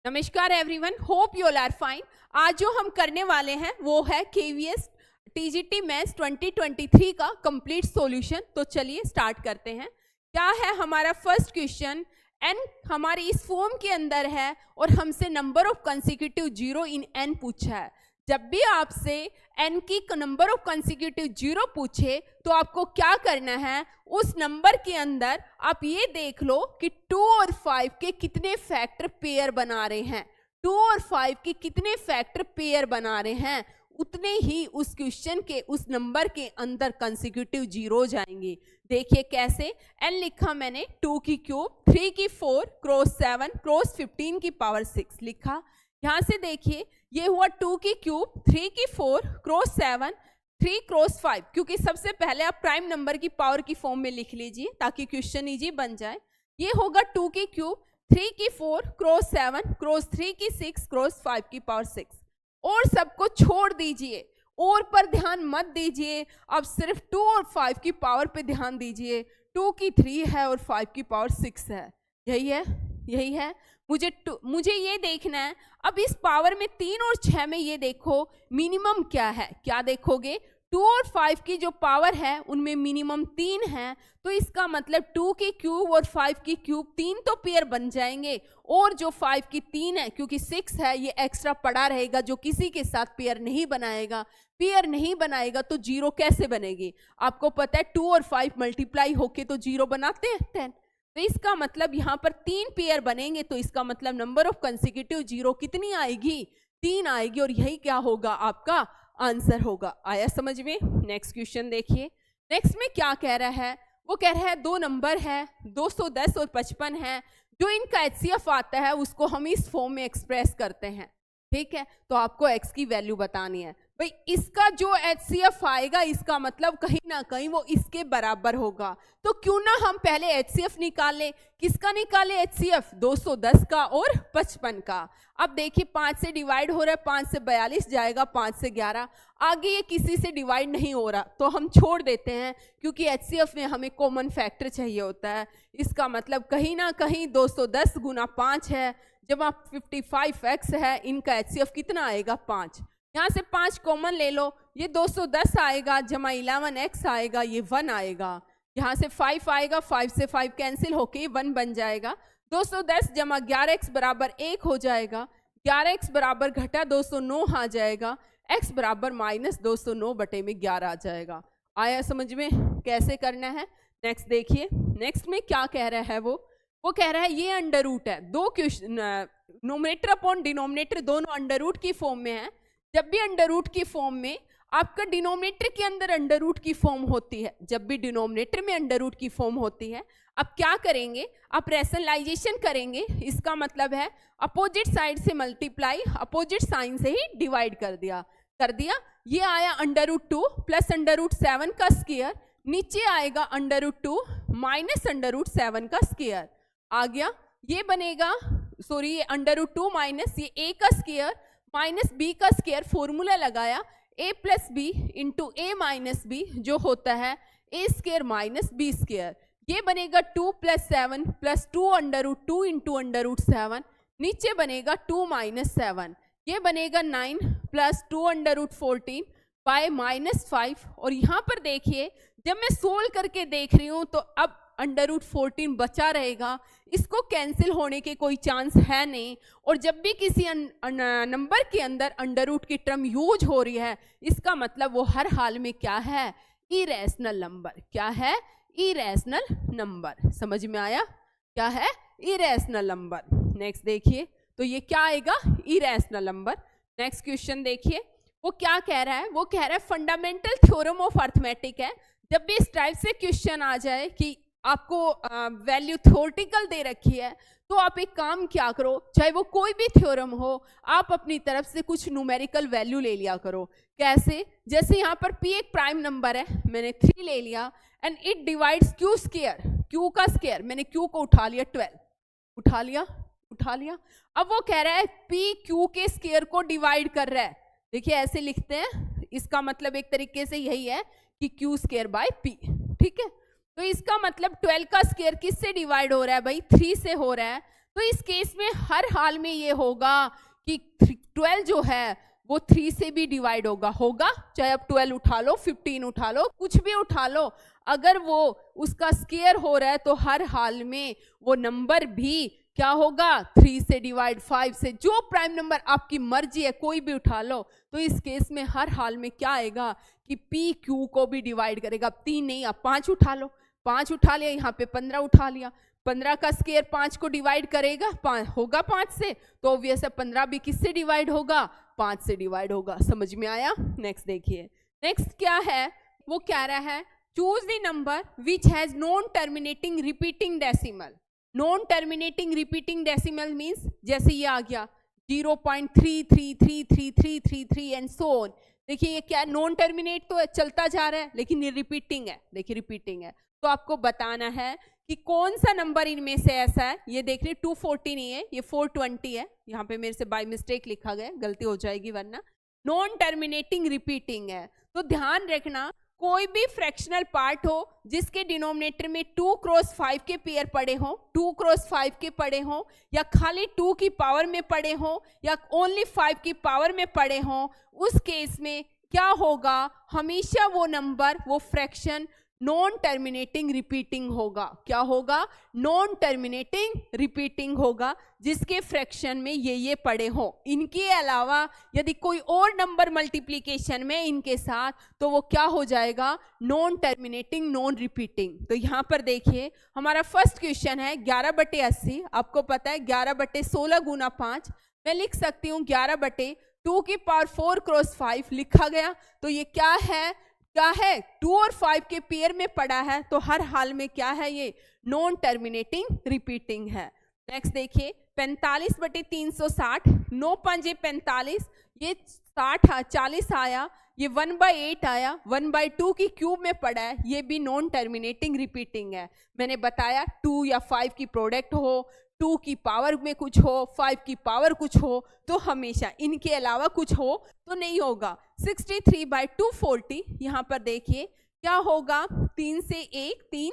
नमस्कार everyone, hope you all are fine. आज जो हम करने वाले हैं वो है केवीएस टीजीटी मैथ्स 2023 का कंप्लीट सॉल्यूशन। तो चलिए स्टार्ट करते हैं। क्या है हमारा फर्स्ट क्वेश्चन, एन हमारी इस फॉर्म के अंदर है और हमसे number of consecutive zero in an पूछा है। जब भी आपसे n की नंबर ऑफ कंसेक्यूटिव जीरो पूछे तो आपको क्या करना है, उस नंबर के अंदर आप ये देख लो कि 2 और 5 के कितने फैक्टर पेयर बना रहे हैं। 2 और 5 के कितने फैक्टर पेयर बना रहे हैं, उतने ही उस क्वेश्चन के उस नंबर के अंदर कंसेक्यूटिव जीरो जाएंगे। देखिए कैसे, n लिखा मैंने 2 की क्यूब, 3 की 4, क्रॉस 7, क्रॉस 15 की पावर 6 लिखा। यहाँ से देखिए ये हुआ 2 की क्यूब, 3 की 4, क्रॉस 7, 3 क्रॉस 5, क्योंकि सबसे पहले आप प्राइम नंबर की पावर की फॉर्म में लिख लीजिए ताकि क्वेश्चन इजी बन जाए। ये होगा 2 की क्यूब, 3 की 4, क्रॉस 7, क्रॉस 3 की 6, क्रॉस 5 की पावर 6। और सबको छोड़ दीजिए, और पर ध्यान मत दीजिए, अब सिर्फ 2 और 5 की पावर पे ध्यान दीजिए। 2 की 3 है और 5 की पावर 6 है। यही है। मुझे ये देखना है। अब इस पावर में 3 और 6 में ये देखो मिनिमम क्या है। क्या देखोगे, 2 और 5 की जो पावर है उनमें मिनिमम 3 है। तो इसका मतलब 2 की क्यूब और 5 की क्यूब 3 तो पेयर बन जाएंगे, और जो 5 की 3 है, क्योंकि 6 है ये एक्स्ट्रा पड़ा रहेगा जो किसी के साथ पेयर नहीं बनाएगा। पेयर नहीं बनाएगा तो जीरो कैसे बनेगी। आपको पता है 2 और 5 मल्टीप्लाई होके तो जीरो बनाते हैं 10। तो इसका मतलब यहाँ पर 3 पेयर बनेंगे, तो इसका मतलब नंबर ऑफ कंसेक्यूटिव जीरो कितनी आएगी, 3 आएगी, और यही क्या होगा, आपका आंसर होगा। आया समझ में। नेक्स्ट क्वेश्चन देखिए। नेक्स्ट में क्या कह रहा है, वो कह रहा है दो नंबर है 210 और 55 है, जो इनका एचसीएफ आता है उसको हम इस फॉर्म में एक्सप्रेस करते हैं। ठीक है, तो आपको x की वैल्यू बतानी है। भाई इसका जो एचसीएफ आएगा इसका मतलब कहीं ना कहीं वो इसके बराबर होगा। तो क्यों ना हम पहले एचसीएफ निकाले। किसका निकाले एचसीएफ, 210 का और 55 का। अब देखिए 5 से डिवाइड हो रहा है, 5 से 42 जाएगा, 5 से 11, आगे ये किसी से डिवाइड नहीं हो रहा तो हम छोड़ देते हैं, क्योंकि एचसीएफ में हमें कॉमन फैक्टर चाहिए होता है। इसका मतलब कहीं ना कहीं 210 गुना 5 है, जब आप 55x है, इनका एचसीएफ कितना आएगा, 5। यहाँ से 5 कॉमन ले लो, ये 210 आएगा, जमा 11x आएगा, ये 1 आएगा। यहाँ से 5 आएगा, 5 से 5 कैंसिल होके 1 बन जाएगा। 210 जमा 11x बराबर 1 हो जाएगा। 11x बराबर घटा 209 आ जाएगा। x बराबर माइनस 209 बटे में 11 आ जाएगा। आया समझ में कैसे करना है। नेक्स्ट देखिए, नेक्स्ट में क्या कह रहा है वो कह रहा है ये अंडर रूट है। दो क्वेश्चन नोमिनेटर अपॉन डिनोमिनेटर दोनों अंडर रूट की फॉर्म में है। जब भी अंडर रूट की फॉर्म में आपका डिनोमिनेटर के अंदर अंडर रूट की फॉर्म होती है, जब भी डिनोमिनेटर में अंडर रूट की फॉर्म होती है, अब क्या करेंगे, आप रैशनलाइजेशन करेंगे। इसका मतलब है अपोजिट साइड से मल्टीप्लाई, अपोजिट साइन से ही डिवाइड कर दिया। ये आया under root 2 plus under root 7 का स्क्वायर, नीचे आएगा under root 2 minus under root 7 का स्क्वायर आ गया। ये बनेगा, सॉरी, ये अंडर रूट 2 माइनस ये a का स्क्वायर माइनस b का स्क्वायर, फॉर्मूला लगाया a plus B into a minus B, जो होता है a square minus b square. ये बनेगा 2 plus 7 plus 2 under root 2 into under root 7, नीचे बनेगा 2 माइनस 7, ये बनेगा 9 plus 2 under root 14 by minus 5। और यहाँ पर देखिए जब मैं सोल्व करके देख रही हूँ तो अब अंडर रूट 14 बचा रहेगा, इसको कैंसिल होने के कोई चांस है नहीं। और जब भी किसी नंबर के अंदर अंडर रूट की टर्म यूज हो रही है, इसका मतलब वो हर हाल में क्या है, इरेशनल नंबर। क्या है, इरेशनल नंबर। समझ में आया, क्या है, इरेशनल नंबर। नेक्स्ट देखिए, तो ये क्या आएगा, इरेशनल नंबर। नेक्स्ट क्वेश्चन देखिए, वो क्या कह रहा है, वो कह रहा है फंडामेंटल थ्योरम ऑफ अर्थमेटिक है। जब भी इस टाइप से क्वेश्चन आ जाए कि आपको वैल्यू थ्योरेटिकल दे रखी है, तो आप एक काम क्या करो, चाहे वो कोई भी थ्योरम हो, आप अपनी तरफ से कुछ न्यूमेरिकल वैल्यू ले लिया करो। कैसे, जैसे यहाँ पर p एक प्राइम नंबर है, मैंने 3 ले लिया, and it divides q square, q का स्क्वायर, मैंने q को उठा लिया 12, उठा लिया। अब वो कह रहा है p q के स्क्वायर को डिवाइड कर रहा है। देखिए ऐसे लिखते हैं, इसका मतलब एक तरीके से यही है कि q स्क्वायर बाय p। ठीक है, तो इसका मतलब 12 का स्क्वायर किससे डिवाइड हो रहा है भाई, 3 से हो रहा है। तो इस केस में हर हाल में ये होगा कि 12 जो है वो 3 से भी डिवाइड होगा, चाहे आप 12 उठा लो, 15 उठा लो, कुछ भी उठा लो, अगर वो उसका स्क्वायर हो रहा है तो हर हाल में वो नंबर भी क्या होगा, 3 से डिवाइड, 5 से, जो प्राइम नंबर आपकी मर्जी है कोई भी उठा लो। तो इस केस में हर हाल में क्या आएगा कि पी क्यू को भी डिवाइड करेगा। 3 नहीं, आप 5 उठा लो, 5 उठा लिया, यहाँ पे 15 उठा लिया, 15 का स्क्वायर 5 को डिवाइड करेगा, 5 होगा 5 से, तो ऑब्वियस है 15 भी किससे डिवाइड होगा, 5 से डिवाइड होगा। समझ में आया? नेक्स्ट देखिए, नेक्स्ट क्या है, वो कह रहा है choose the number which has non terminating repeating decimal. Non terminating repeating decimal means जैसे ये आ गया 0.333333 एंड सो ऑन। देखिए ये क्या, नॉन टर्मिनेट तो चलता जा रहा है लेकिन ये रिपीटिंग है, देखिए रिपीटिंग है, तो आपको बताना है कि कौन सा नंबर इनमें से ऐसा है। ये देख रहे 240 नहीं है, ये 420 है, यहाँ पे मेरे से बाय मिस्टेक लिखा गया, गलती हो जाएगी वरना। नॉन टर्मिनेटिंग रिपीटिंग है, तो ध्यान रखना कोई भी फ्रैक्शनल पार्ट हो जिसके डिनोमिनेटर में 2 क्रॉस 5 के पेयर पड़े हो, 2 क्रॉस 5 के पड़े हो, या खाली 2 की पावर में पड़े हो, या ओनली 5 की पावर में पड़े हो, उस केस में क्या होगा, हमेशा वो नंबर, वो फ्रैक्शन नॉन टर्मिनेटिंग रिपीटिंग होगा। क्या होगा? नॉन टर्मिनेटिंग रिपीटिंग होगा, जिसके फ्रैक्शन में ये पड़े हो। इनके अलावा यदि कोई और नंबर मल्टीप्लिकेशन में इनके साथ, तो वो क्या हो जाएगा, नॉन टर्मिनेटिंग नॉन रिपीटिंग। तो यहाँ पर देखिए हमारा फर्स्ट क्वेश्चन है 11/80। आपको पता है 11/16 गुना 5, मैं लिख सकती हूँ 11/2 की पावर 4 क्रॉस 5 लिखा गया। तो ये क्या है, 2 और 5 के पेयर में पड़ा है, तो हर हाल में क्या है, ये नॉन टर्मिनेटिंग रिपीटिंग है। नेक्स्ट देखिए 45/360, 9 पंजे 45, ये 40 आया, ये 1/8 आया, 1/2 की क्यूब में पड़ा है, ये भी नॉन टर्मिनेटिंग रिपीटिंग है। मैंने बताया 2 या 5 की प्रोडक्ट हो, 2 की पावर में कुछ हो, 5 की पावर कुछ हो, तो हमेशा इनके अलावा कुछ हो तो नहीं होगा। 63/240, यहाँ पर देखिए क्या होगा, 3 से 1 3,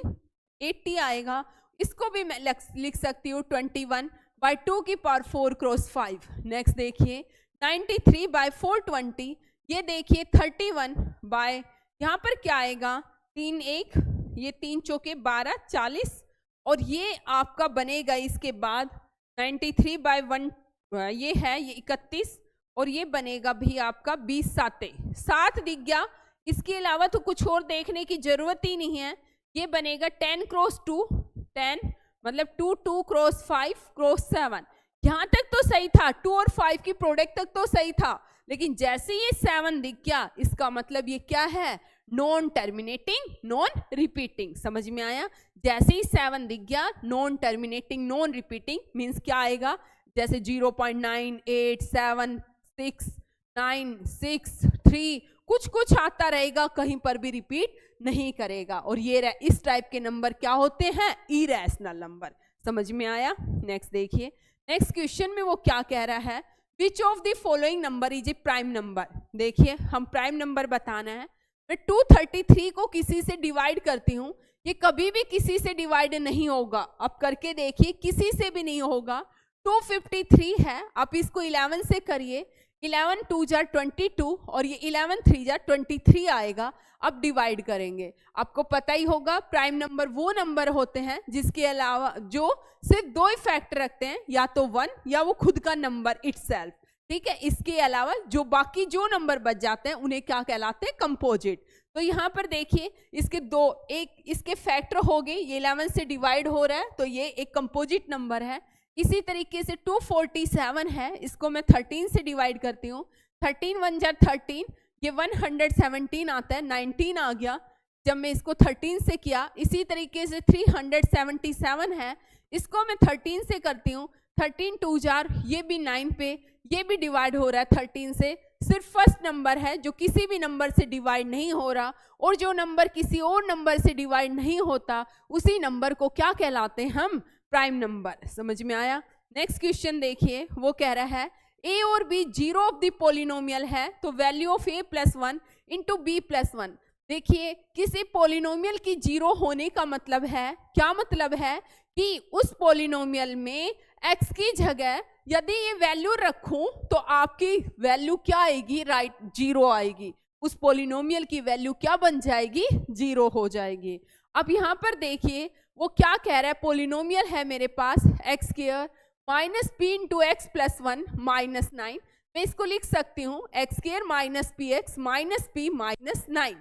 80 आएगा। इसको भी मैं लिख सकती हूँ 21/2 की पावर 4 क्रॉस 5। नेक्स्ट देखिए 93/420, ये देखिए 31 यहाँ पर क्या आएगा, 3 1, ये 3 चौके 12, 40, और ये आपका बनेगा इसके बाद 93/1, ये है ये 31, और ये बनेगा भी आपका 20 7 दिख गया। इसके अलावा तो कुछ और देखने की जरूरत ही नहीं है। ये बनेगा 10 क्रॉस 2, 10 मतलब 2 2 क्रॉस 5 क्रॉस 7। यहाँ तक तो सही था, 2 और 5 की प्रोडक्ट तक तो सही था, लेकिन जैसे ये 7 दिख गया, इसका मतलब ये क्या है, नॉन टर्मिनेटिंग नॉन रिपीटिंग। समझ में आया? जैसे ही 7 दिख गया, non terminating non repeating means क्या आएगा, जैसे 0.98 7 6 9 6 3 कुछ आता रहेगा, कहीं पर भी रिपीट नहीं करेगा। और ये इस टाइप के नंबर क्या होते हैं, इरेशनल नंबर। समझ में आया? नेक्स्ट देखिए, नेक्स्ट क्वेश्चन में वो क्या कह रहा है, which of the following number is a prime number. देखिए हम प्राइम नंबर बताना है। मैं 233 को किसी से डिवाइड करती हूँ, ये कभी भी किसी से डिवाइड नहीं होगा। अब करके देखिए, किसी से भी नहीं होगा। 253 है, आप इसको 11 से करिए, 11 2 जा 22, और ये 11 3 जा 23 आएगा। अब डिवाइड करेंगे, आपको पता ही होगा प्राइम नंबर वो नंबर होते हैं जिसके अलावा जो सिर्फ 2 ही फैक्टर रखते हैं, या तो 1 या वो खुद का नंबर इटसेल्फ। ठीक है, इसके अलावा जो बाकी जो नंबर बच जाते हैं उन्हें क्या कहलाते हैं, कंपोजिट। तो यहाँ पर देखिए इसके 2, एक इसके फैक्टर हो गए, ये 11 से डिवाइड हो रहा है, तो ये एक कंपोजिट नंबर है। इसी तरीके से 247 है, इसको मैं 13 से डिवाइड करती हूँ, 13 1 जा 13, ये 117 आता है, 19 आ गया जब मैं इसको 13 से किया। इसी तरीके से 377 है, इसको मैं 13 से करती हूँ, 13 2 जार, ये भी 9 पे, ये भी डिवाइड हो रहा है 13 से। सिर्फ फर्स्ट नंबर है जो किसी भी नंबर से डिवाइड नहीं हो रहा, और जो नंबर किसी और नंबर से डिवाइड नहीं होता, उसी नंबर को क्या कहलाते हैं हम, प्राइम नंबर। समझ में आया? नेक्स्ट क्वेश्चन देखिए, वो कह रहा है ए और B zero of the polynomial है, तो value of A plus 1 into B plus 1। देखिए किसी पॉलिनोमियल की जीरो होने का मतलब है, क्या मतलब है कि उस पॉलिनोमियल में x की जगह यदि ये वैल्यू रखूं तो आपकी वैल्यू क्या आएगी, राइट, 0 आएगी। उस पोलिनोमियल की वैल्यू क्या बन जाएगी, 0 हो जाएगी। अब यहाँ पर देखिए वो क्या कह रहा है, पोलिनोमियल है मेरे पास x square minus p into x plus 1 minus 9। मैं इसको लिख सकती हूँ x square minus p x minus P minus 9,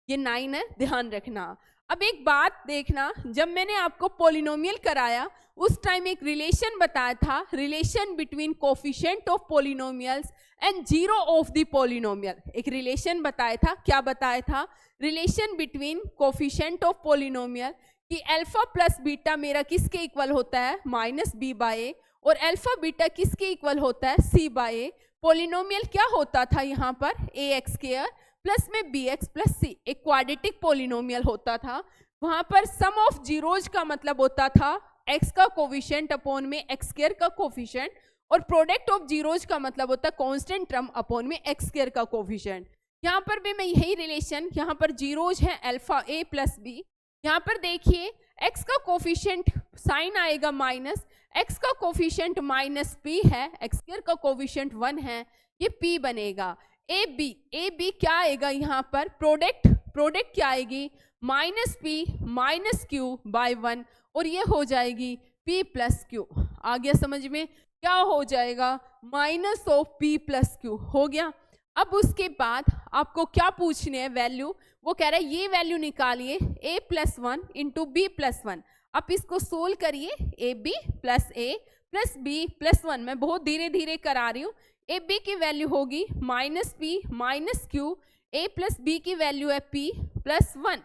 ये 9 है, ध्यान रखना। अब एक बात देखना, जब मैंने आपको पोलिनोमियल कराया उस टाइम एक रिलेशन बताया था, relation between coefficient of polynomials and zero of the polynomial. एक रिलेशन बताया था, क्या बताया था, relation between coefficient of polynomial कि अल्फा प्लस बीटा मेरा किसके इक्वल होता है, माइनस बी बाय ए, और अल्फा बीटा किसके इक्वल होता है, सी बाय ए। पोलिनोमियल क्या होता था यहाँ पर, ए एक्स स्क्वायर प्लस में बी एक्स प्लस सी, एक क्वाड्रेटिक पोलिनोमियल होता था। वहां पर सम ऑफ जीरोज का मतलब होता था एक्स का कोफिशिएंट अपॉन में एक्स स्क्वायर का कोफिशिएंट, और प्रोडक्ट ऑफ जीरोज का मतलब होता है कांस्टेंट टर्म अपॉन में एक्स स्क्वायर का कोफिशिएंट। यहाँ पर भी मैं यही रिलेशन, यहाँ पर जीरोज है अल्फा ए प्लस बी। यहाँ पर देखिए एक्स का कोफिशिएंट साइन आएगा माइनस, एक्स का कोफिशिएंट माइनस पी है, एक्स स्क्वायर का कोफिशिएंट 1 है, ये पी बनेगा। ए बी क्या आएगा यहाँ पर, प्रोडक्ट क्या आएगी, minus P minus Q by 1, और ये हो जाएगी पी प्लस क्यू। आ गया समझ में, क्या हो जाएगा, minus of P plus Q हो गया। अब उसके बाद आपको क्या पूछने है, वैल्यू, वो कह रहा है ये वैल्यू निकालिए a plus 1 into B plus 1। आप इसको सोल्व करिए, A B plus A plus B plus 1, मैं बहुत धीरे धीरे करा रही हूँ। ए बी की वैल्यू होगी minus P minus Q, A plus B की वैल्यू है पी प्लस 1,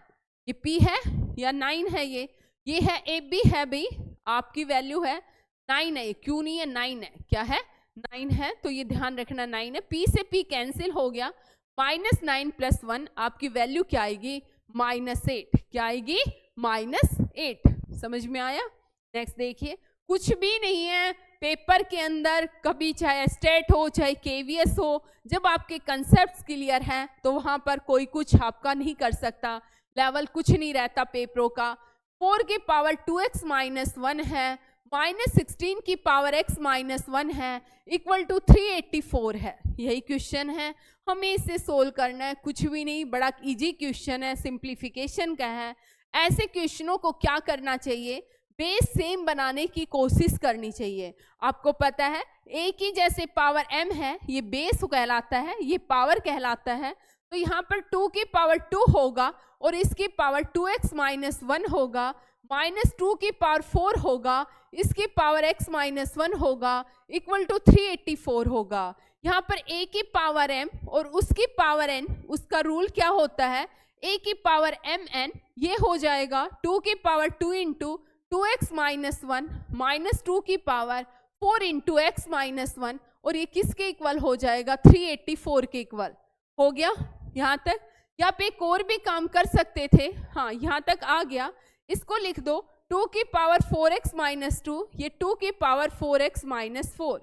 ये पी है या 9 है, ये है ए बी है भाई, आपकी वैल्यू है 9 है, ये क्यू नहीं है 9 है, क्या है 9 है, तो ये ध्यान रखना 9 है। पी से पी कैंसिल हो गया, माइनस 9 प्लस 1 आपकी वैल्यू क्या आएगी, माइनस 8, क्या आएगी, माइनस 8। समझ में आया। नेक्स्ट देखिए, कुछ भी नहीं है पेपर के अंदर, कभी चाहे स्टेट हो चाहे केवीएस हो, जब आपके कंसेप्ट्स क्लियर हैं तो वहां पर कोई कुछ आपका नहीं कर सकता, लेवल कुछ नहीं रहता पेपरों का। 4 की पावर 2x माइनस 1 है, माइनस 16 की पावर x माइनस 1 है, इक्वल टू 384 है। यही क्वेश्चन है, हमें इसे सोल्व करना है, कुछ भी नहीं, बड़ा इजी क्वेश्चन है, सिंप्लीफिकेशन का है। ऐसे क्वेश्चनों को क्या करना चाहिए, बेस सेम बनाने की कोशिश करनी चाहिए। आपको पता है a की जैसे पावर m है, ये बेस कहलाता है, ये पावर कहलाता है, तो यहाँ पर 2 की पावर 2 होगा और इसकी पावर 2x माइनस 1 होगा, माइनस 2 की पावर 4 होगा, इसकी पावर x माइनस 1 होगा, इक्वल टू 384 होगा। यहाँ पर a की पावर m और उसकी पावर n, उसका रूल क्या होता है, a की पावर mn, ये हो जाएगा 2 की power 2 into 2x minus 1 minus 2 की पावर 4 इंटू x माइनस 1, और ये किसके इक्वल हो जाएगा, 384 के इक्वल हो गया। यहाँ तक, या आप एक और भी काम कर सकते थे, हाँ यहाँ तक आ गया, इसको लिख दो 2 की पावर 4x माइनस 2, ये 2 की पावर 4x माइनस 4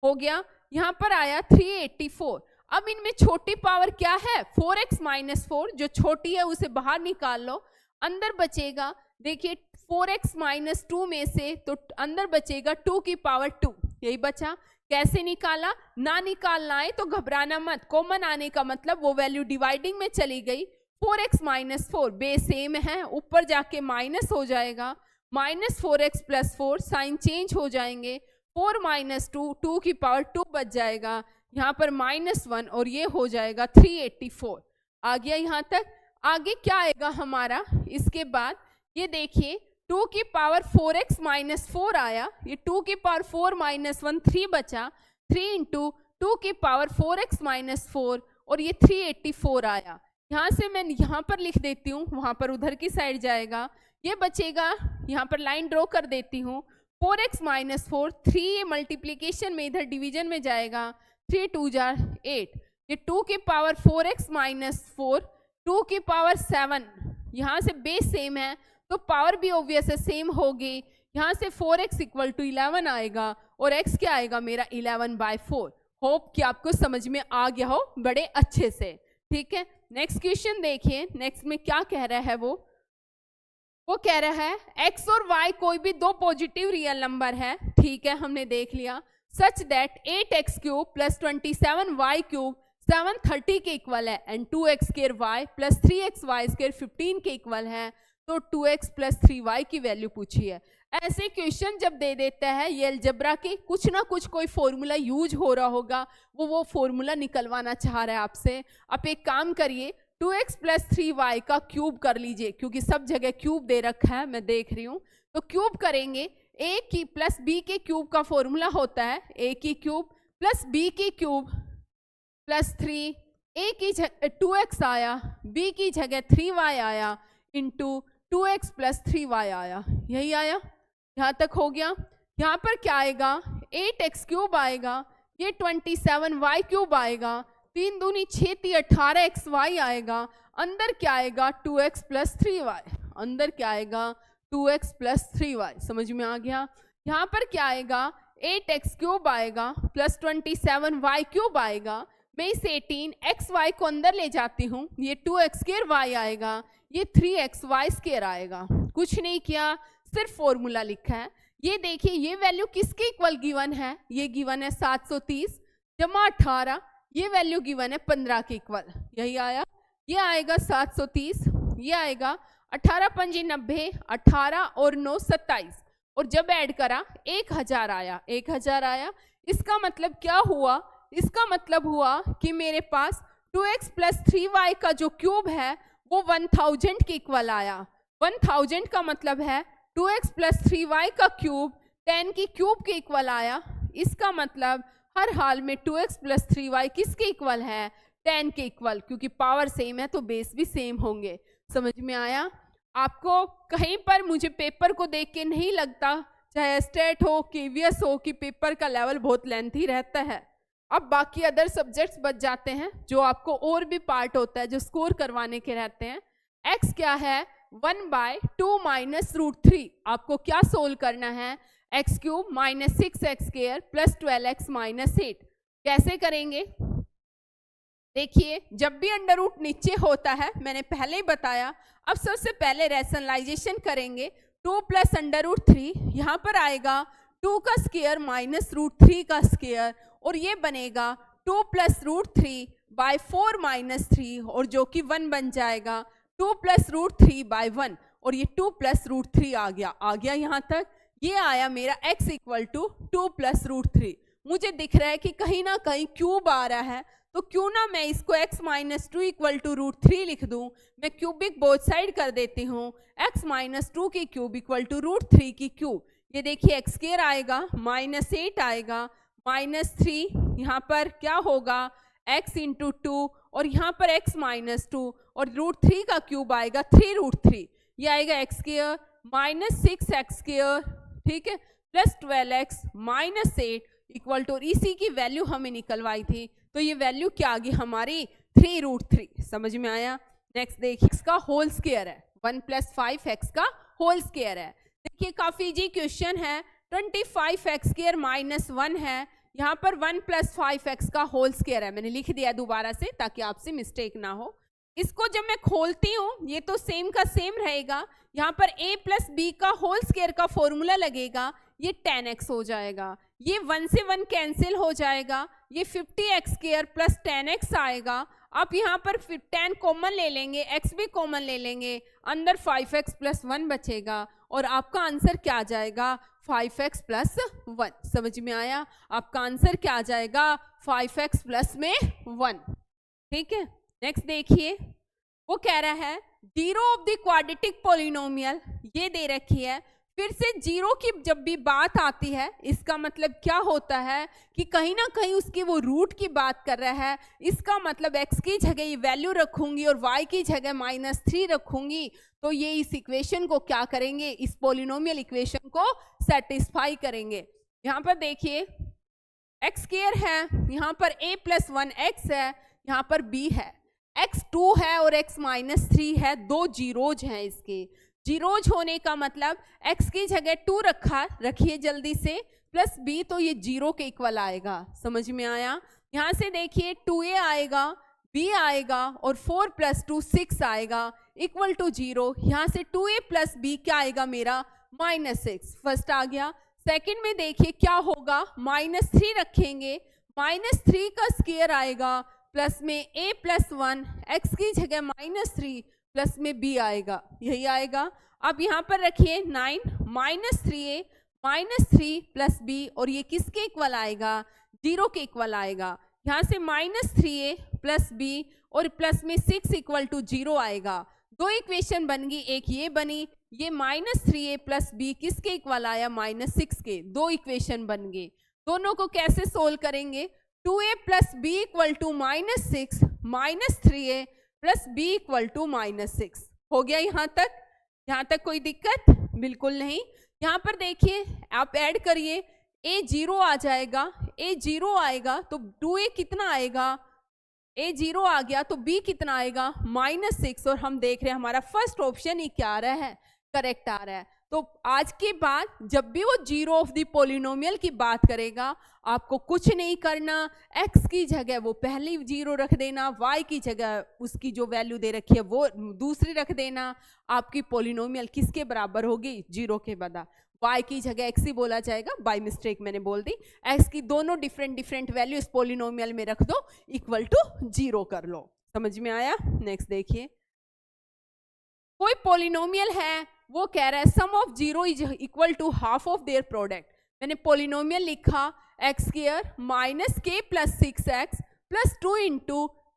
हो गया। यहाँ पर आया 384। अब इनमें छोटी पावर क्या है, 4x माइनस 4, जो छोटी है उसे बाहर निकाल लो, अंदर बचेगा, देखिए 4x माइनस 2 में से तो अंदर बचेगा 2 की पावर 2, यही बचा। कैसे निकाला, ना निकालना है तो घबराना मत, कॉमन आने का मतलब वो वैल्यू डिवाइडिंग में चली गई। 4x माइनस 4 बेस सेम है, ऊपर जाके माइनस हो जाएगा, minus 4x plus 4, sign change हो जाएंगे, 4 माइनस 2, 2 की पावर 2 बच जाएगा, यहाँ पर माइनस 1, और ये हो जाएगा 384। आ गया यहाँ तक। आगे क्या आएगा हमारा, इसके बाद ये देखिए 2 की पावर 4x माइनस 4 आया, ये 2 की पावर 4 माइनस 1 3 बचा, 3 इंटू 2 की पावर 4x माइनस 4, और ये 384 आया। यहाँ से मैं यहाँ पर लिख देती हूँ, वहाँ पर उधर की साइड जाएगा, ये बचेगा, यहाँ पर लाइन ड्रॉ कर देती हूँ, 4x माइनस 4, 3 मल्टीप्लीकेशन में इधर डिवीजन में जाएगा, 3 2 जार 8, ये 2 की पावर 4x माइनस 4, 2 की पावर 7, यहाँ से बेस सेम है तो पावर भी ऑब्वियस है सेम होगी, यहाँ से 4x इक्वल टू 11 आएगा, और x क्या आएगा मेरा 11/4। होप कि आपको समझ में आ गया हो बड़े अच्छे से, ठीक है। नेक्स्ट क्वेश्चन देखिए, नेक्स्ट में क्या कह रहा है वो, वो कह रहा है x और y कोई भी दो पॉजिटिव रियल नंबर है, ठीक है, हमने देख लिया, such that 8x cube plus 27y cube 730 के इक्वल है and 2x square y plus 3xy square 15 के इक्वल है, तो 2x प्लस 3y की वैल्यू पूछी है। ऐसे क्वेश्चन जब दे देता है ये अलजेब्रा के कुछ ना कुछ कोई फॉर्मूला यूज हो रहा होगा, वो फॉर्मूला निकलवाना चाह रहा है आपसे। आप एक काम करिए 2x प्लस 3y का क्यूब कर लीजिए, क्योंकि सब जगह क्यूब दे रखा है, मैं देख रही हूँ। तो क्यूब करेंगे, a की प्लस b के क्यूब का फॉर्मूला होता है a की क्यूब प्लस b की क्यूब प्लस 3, a की जगह 2x आया, b की जगह 3y आया इंटू 2x प्लस 3y आया, यही आया, यहाँ तक हो गया। यहाँ पर क्या आएगा 8x क्यूब आएगा, ये 27y क्यूब आएगा, 3 दूनी 6 × 18xy आएगा, अंदर क्या आएगा 2x प्लस 3y, अंदर क्या आएगा 2x प्लस 3y, समझ में आ गया। यहाँ पर क्या आएगा 8x क्यूब आएगा प्लस 27y क्यूब आएगा, मैं इस 18xy को अंदर ले जाती हूँ, ये 2x स्क्वायर y आएगा, ये 3xy स्क्वायर आएगा। कुछ नहीं किया, सिर्फ फॉर्मूला लिखा है। ये देखिए ये वैल्यू किसके इक्वल गिवन है, ये गिवन है 730 जमा 18, ये वैल्यू गिवन है 15 के इक्वल, यही आया, ये आएगा 730, ये आएगा 18 × 5 = 90, 18 और 9 27, और जब ऐड करा 1000 आया, 1000 आया। इसका मतलब क्या हुआ, इसका मतलब हुआ कि मेरे पास 2x प्लस 3y का जो क्यूब है वो 1000 के इक्वल आया। 1000 का मतलब है 2x प्लस 3y का क्यूब 10 की क्यूब के इक्वल आया। इसका मतलब हर हाल में 2x प्लस 3y किसके इक्वल है, 10 के इक्वल, क्योंकि पावर सेम है तो बेस भी सेम होंगे। समझ में आया आपको? कहीं पर मुझे पेपर को देख के नहीं लगता, चाहे स्टेट हो केवीएस हो, कि पेपर का लेवल बहुत लेंथी रहता है। अब बाकी अदर सब्जेक्ट्स बच जाते हैं जो आपको और भी पार्ट होता है जो स्कोर करवाने के रहते हैं। x क्या है 1/2 माइनस √3, आपको क्या सोल्व करना है, x cube minus 6x square plus 12x minus 8। कैसे करेंगे देखिए, जब भी अंडर रूट नीचे होता है मैंने पहले ही बताया। अब सबसे पहले रैशनलाइजेशन करेंगे, 2 प्लस √3, यहाँ पर आएगा 2 का स्क्वायर माइनस √3 का स्क्वायर, और ये बनेगा 2 प्लस √3/4 माइनस 3, और जो कि 1 बन जाएगा 2 प्लस √3/1, और ये 2 प्लस √3 आ गया यहाँ तक। ये आया मेरा x इक्वल टू 2 प्लस √3। मुझे दिख रहा है कि कहीं ना कहीं क्यूब आ रहा है, तो क्यों ना मैं इसको x माइनस 2 इक्वल टू √3 लिख दूं। मैं क्यूबिक बोथ साइड कर देती हूँ, x माइनस 2 की क्यूब इक्वल टू √3 की क्यूब। ये देखिए x स्क्वायर आएगा माइनस 8 आएगा माइनस 3, यहाँ पर क्या होगा x इंटू 2, और यहाँ पर x माइनस 2, और √3 का क्यूब आएगा 3√3, ये आएगा x square minus 6x square, ठीक है, plus 12x minus 8 equal to, इसी की वैल्यू हमें निकलवाई थी, तो ये वैल्यू क्या आ गई हमारी 3√3। समझ में आया? नेक्स्ट देखिए, x का होल स्क्वायर है, 1 प्लस 5x का होल स्क्वायर है। देखिए काफी इजी क्वेश्चन है, 25x स्क्वायर माइनस 1 है, यहाँ पर 1 प्लस 5x का होल स्क्वायर है, मैंने लिख दिया दोबारा से ताकि आपसे मिस्टेक ना हो। इसको जब मैं खोलती हूँ ये तो सेम का सेम रहेगा, यहाँ पर a प्लस b का होल स्क्वायर का फॉर्मूला लगेगा, ये 10x हो जाएगा, ये 1 से 1 कैंसिल हो जाएगा, ये 50x स्क्वायर प्लस 10x आएगा। आप यहाँ पर 10 कॉमन ले लेंगे, x भी कॉमन ले लेंगे, अंदर 5x प्लस 1 बचेगा, और आपका आंसर क्या आ जाएगा 5x प्लस 1। समझ में आया? आपका आंसर क्या आ जाएगा 5x प्लस में 1, ठीक है। नेक्स्ट देखिए, वो कह रहा है zero of the quadratic polynomial, ये दे रखी है। फिर से जीरो की जब भी बात आती है इसका मतलब क्या होता है कि कहीं ना कहीं उसकी वो रूट की बात कर रहा है। इसका मतलब x की जगह ये वैल्यू रखूंगी और y की जगह -3 रखूंगी, तो ये इस इक्वेशन को क्या करेंगे, इस पॉलिनोमियल इक्वेशन को सेटिस्फाई करेंगे। यहाँ पर देखिए x स्क्वायर है, यहाँ पर a + 1x है, यहाँ पर b है, x 2 है और x -3 है, दो जीरोज हैं। इसके जीरोज होने का मतलब x की जगह 2 रखिए जल्दी से, प्लस b, तो ये 0 के इक्वल आएगा। समझ में आया? यहाँ से देखिए 2a आएगा, b आएगा और 4 + 2 6 आएगा इक्वल टू 0। यहाँ से 2a + b क्या आएगा मेरा -6। फर्स्ट आ गया। सेकंड में देखिए क्या होगा, -3 रखेंगे, -3 का स्क्वायर आएगा प्लस में a + 1 x की जगह -3 प्लस में b आएगा, यही आएगा। अब यहाँ पर रखिए 9 -3a -3 + b और ये किसके इक्वल आएगा 0 के इक्वल आएगा। यहाँ से -3a + b और प्लस में 6 = 0 आएगा। दो इक्वेशन बन गई, एक ये बनी, ये -3a + b किसके इक्वल आया -6 के। दो इक्वेशन बन गए। दोनों को कैसे सोल्व करेंगे, 2a + b = -6 -3a + b = -6 हो गया। यहाँ तक कोई दिक्कत बिल्कुल नहीं। यहाँ पर देखिए आप ऐड करिए, a 0 आ जाएगा, a 0 आएगा तो 2a कितना आएगा, a 0 आ गया तो b कितना आएगा -6। और हम देख रहे हैं हमारा फर्स्ट ऑप्शन ही क्या आ रहा है, करेक्ट आ रहा है। तो आज के बाद जब भी वो 0 ऑफ द पॉलिनोमियल की बात करेगा आपको कुछ नहीं करना, x की जगह वो पहली 0 रख देना, y की जगह उसकी जो वैल्यू दे रखी है वो दूसरी रख देना। आपकी पॉलिनोमियल किसके बराबर होगी 0 के बराबर। y की जगह x ही बोला जाएगा, बाय मिस्टेक मैंने बोल दी। x की दोनों डिफरेंट वैल्यू इस पॉलिनोमियल में रख दो इक्वल टू 0 कर लो। समझ में आया। नेक्स्ट देखिए, कोई पॉलिनोमियल है वो कह रहा है sum of 0 is equal to half of their product. मैंने पॉलिनोमियल लिखा x² - k + 6x + 2 ×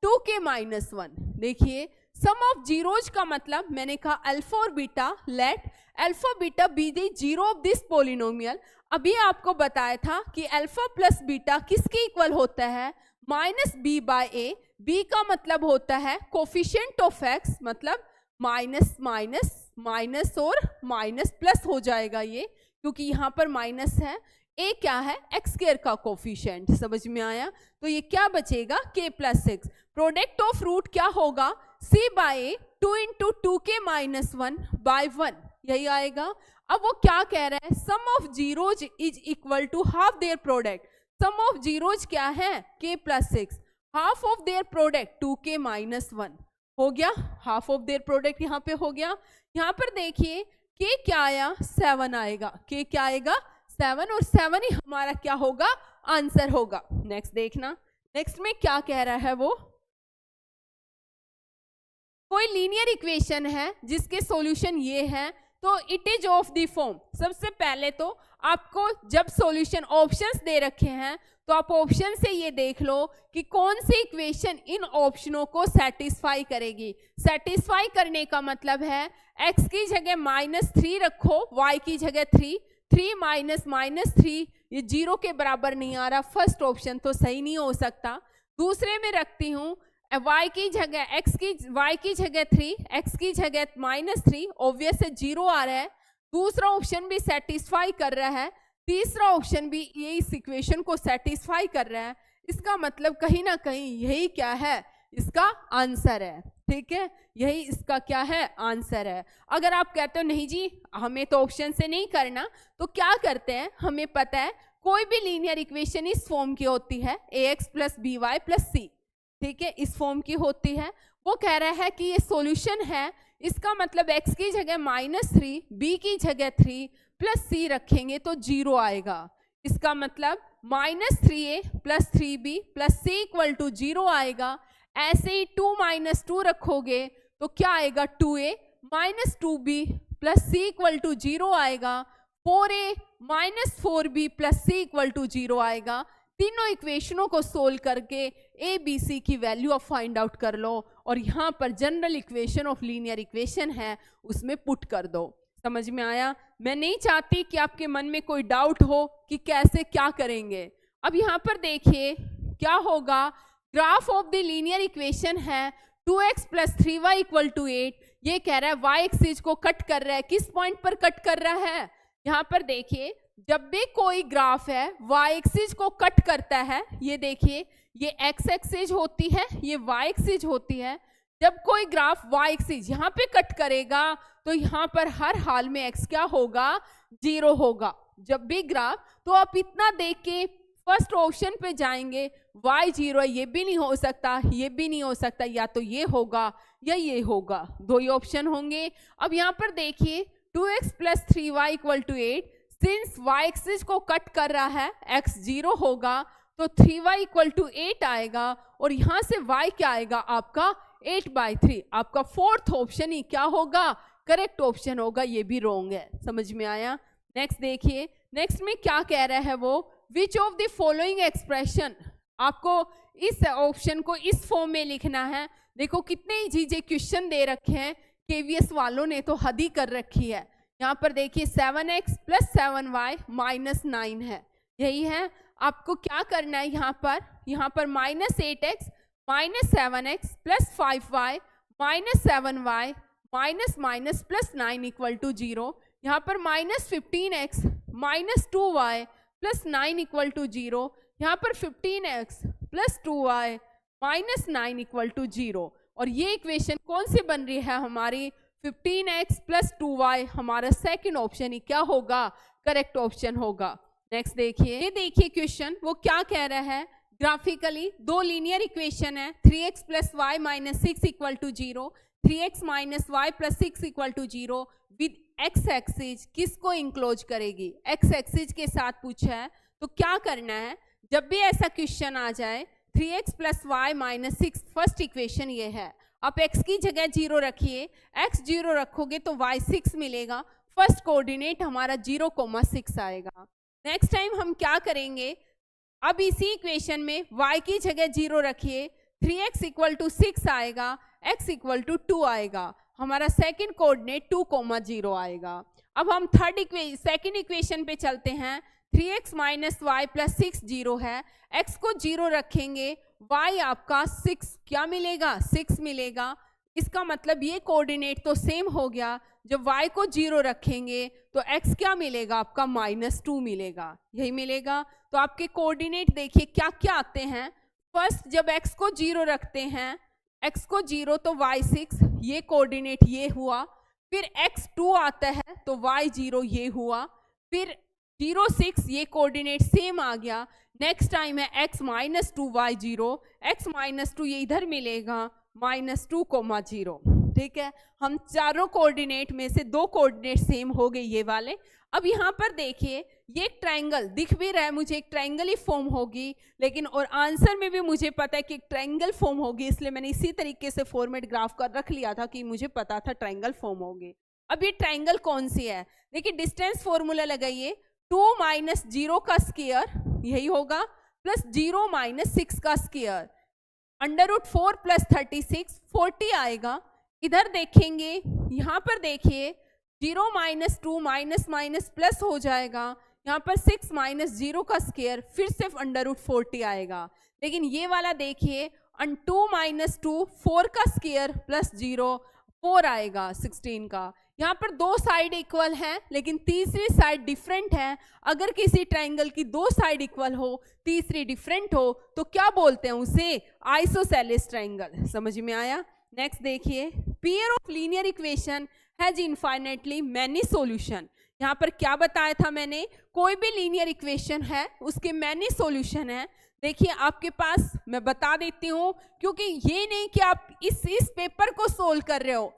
2k - 1। देखिए सम ऑफ जीरोज का मतलब मैंने कहा अल्फा और beta, let alpha beta be the 0 of this polynomial. अभी आपको बताया था कि अल्फा + बीटा किसके इक्वल होता है -b/a। b का मतलब होता है कोफिशिएंट ऑफ x, मतलब माइनस माइनस माइनस और माइनस प्लस हो जाएगा ये, क्योंकि यहाँ पर माइनस है। a क्या है x² का कोफिशिएंट। समझ में आया। तो ये क्या बचेगा k + 6। प्रोडक्ट ऑफ रूट क्या होगा c/a 2 × 2k - 1/1, यही आएगा। अब वो क्या कह रहा है, sum of zeros is equal to half their product. Sum of zeros क्या है k + 6, half of their product 2k - 1 हो गया। हाफ ऑफ देयर प्रोडक्ट यहाँ पे हो गया। यहाँ पर देखिए k क्या आया 7 आएगा, k क्या आएगा 7 और 7 ही हमारा क्या होगा आंसर होगा। नेक्स्ट देखना, नेक्स्ट में क्या कह रहा है वो, कोई लीनियर इक्वेशन है जिसके सॉल्यूशन ये है, तो it is of the form. सबसे पहले तो आपको जब सॉल्यूशन ऑप्शंस दे रखे हैं तो आप ऑप्शन से ये देख लो कि कौन सी इक्वेशन इन ऑप्शनों को सेटिस्फाई करेगी। सेटिस्फाई करने का मतलब है x की जगह -3 रखो, y की जगह 3 -3 ये 0 के बराबर नहीं आ रहा। फर्स्ट ऑप्शन तो सही नहीं हो सकता। दूसरे में रखती हूँ y की जगह y की जगह 3, x की जगह -3, ऑब्वियस है 0 आ रहा है। दूसरा ऑप्शन भी सेटिस्फाई कर रहा है, तीसरा ऑप्शन भी ये इस इक्वेशन को सेटिस्फाई कर रहा है। इसका मतलब कहीं ना कहीं यही क्या है इसका आंसर है। ठीक है, यही इसका क्या है आंसर है। अगर आप कहते हो नहीं जी हमें तो ऑप्शन से नहीं करना, तो क्या करते हैं, हमें पता है कोई भी लीनियर इक्वेशन इस फॉर्म की होती है ax + by + c। ठीक है, इस फॉर्म की होती है। वो कह रहा है कि ये सॉल्यूशन है, इसका मतलब x की जगह -3, b की जगह 3 + c रखेंगे तो 0 आएगा। इसका मतलब -3a + 3b + c = 0 आएगा। ऐसे ही 2 - 2 रखोगे तो क्या आएगा 2a - 2b + c = 0 आएगा। 4a - 4b + c = 0 आएगा। तीनों इक्वेशनों को सोल्व करके a b c की वैल्यू आप फाइंड आउट कर लो और यहाँ पर general equation of linear equation है उसमें पुट कर दो। समझ में आया। मैं नहीं चाहती कि आपके मन में कोई डाउट हो कि कैसे क्या करेंगे। अब यहाँ पर देखिए क्या होगा, graph of the linear equation है 2x + 3y = 8। ये कह रहा है y एक्सिस को कट कर रहा है। किस पॉइंट पर कट कर रहा है, यहाँ पर देखिए जब भी कोई ग्राफ है y एक्सिस को कट करता है, ये देखिए ये x एक्सिस होती है, ये y एक्सिस होती है। जब कोई ग्राफ y एक्सिस यहाँ पे कट करेगा तो यहाँ पर हर हाल में x क्या होगा 0 होगा। जब भी ग्राफ, तो आप इतना देख के फर्स्ट ऑप्शन पे जाएंगे, y 0 है, ये भी नहीं हो सकता, ये भी नहीं हो सकता, या तो ये होगा या ये होगा, दो ही ऑप्शन होंगे। अब यहाँ पर देखिए 2x + 3y = 8, since y axis को कट कर रहा है, x 0 होगा तो 3y = 8 आएगा, और यहाँ से y क्या आएगा आपका 8/3। आपका फोर्थ ऑप्शन ही क्या होगा, करेक्ट ऑप्शन होगा, ये भी रॉन्ग है। समझ में आया? नेक्स्ट देखिए, नेक्स्ट में क्या कह रहा है वो, which of the following expression, आपको इस ऑप्शन को इस फॉर्म में लिखना है। देखो कितने ही चीजें क्वेश्चन दे रखे हैं, केवीएस वालों ने तो हद ही कर रखी है। यहाँ पर देखिए 7x + 7y - 9 है, यही है। आपको क्या करना है, यहाँ पर -8x - 7x + 5y - 7y minus + 9 = 0। यहाँ पर -15x - 2y + 9 = 0। यहाँ पर 15x + 2y - 9 = 0। और ये इक्वेशन कौन सी बन रही है हमारी, 15x + 2y हमारा सेकंड ऑप्शन ही क्या होगा, करेक्ट ऑप्शन होगा। नेक्स्ट देखिए, ये देखिए क्वेश्चन वो क्या कह रहा है, ग्राफिकली दो लीनियर इक्वेशन है, 3x + y - 6 = 0, 3x - y + 6 = 0 with x axis किसको इंक्लोज करेगी, x एक्सिस के साथ पूछा है। तो क्या करना है, जब भी ऐसा क्वेश्चन आ जाए 3x + y - 6, फर्स्ट इक्वेशन ये है, आप x की जगह 0 रखिए, x 0 रखोगे तो y 6 मिलेगा, फर्स्ट कोऑर्डिनेट हमारा 0,6 आएगा। नेक्स्ट टाइम हम क्या करेंगे, अब इसी इक्वेशन में y की जगह 0 रखिए, 3x = 6 आएगा, x = 2 आएगा, हमारा सेकंड कोऑर्डिनेट 2,0 आएगा। अब हम सेकंड इक्वेशन पे चलते हैं, 3x - y + 6 0 है, x को 0 रखेंगे, y आपका 6 क्या मिलेगा, 6 मिलेगा। इसका मतलब ये कोऑर्डिनेट तो सेम हो गया, जब y को 0 रखेंगे तो x क्या मिलेगा आपका -2 मिलेगा, यही मिलेगा। तो आपके कोऑर्डिनेट देखिए क्या क्या आते हैं, फर्स्ट जब x को 0 रखते हैं, x को 0 तो y 6, ये कोऑर्डिनेट ये हुआ, फिर x 2 आता है तो y 0 ये हुआ, फिर 0 6 ये कोऑर्डिनेट सेम आ गया। नेक्स्ट टाइम है x - 2 y 0, x - 2 ये इधर मिलेगा -2,0। ठीक है, हम चारों कोऑर्डिनेट में से दो कोऑर्डिनेट सेम हो गए ये वाले। अब यहाँ पर देखिए ये एक ट्रायंगल दिख भी रहा है मुझे, एक ट्रायंगल ही फॉर्म होगी, लेकिन और आंसर में भी मुझे पता है कि एक ट्रायंगल फॉर्म होगी, इसलिए मैंने इसी तरीके से फॉर्मेट ग्राफ कर रख लिया था कि मुझे पता था ट्रायंगल फॉर्म होगी। अब ये ट्रायंगल कौन सी है, देखिए डिस्टेंस फॉर्मूला लगाइए, 2 - 0 का स्क्वायर यही होगा, प्लस 0 - 6 का स्क्वायर, √4 + 36 40 आएगा। इधर देखेंगे, यहाँ पर देखिए 0 - 2 माइनस प्लस हो जाएगा, यहाँ पर 6 - 0 का स्क्वायर फिर से √40 आएगा। लेकिन ये वाला देखिए 2 - 2 4 का स्क्वायर प्लस 0 4 आएगा 16 का। यहाँ पर दो साइड इक्वल हैं लेकिन तीसरी साइड डिफरेंट है। अगर किसी ट्रायंगल की दो साइड इक्वल हो तीसरी डिफरेंट हो तो क्या बोलते हैं उसे, आइसोसेलेस ट्रायंगल। समझ में आया? नेक्स्ट देखिए, pair of linear equation has infinitely many solution. यहाँ पर क्या बताया था मैंने, कोई भी लीनियर इक्वेशन है उसके मैनी सॉल्यूशन है। देखिए आपके पास मैं बता देती हूँ, क्योंकि ये नहीं कि आप इस पेपर को सोल्व कर रहे हो,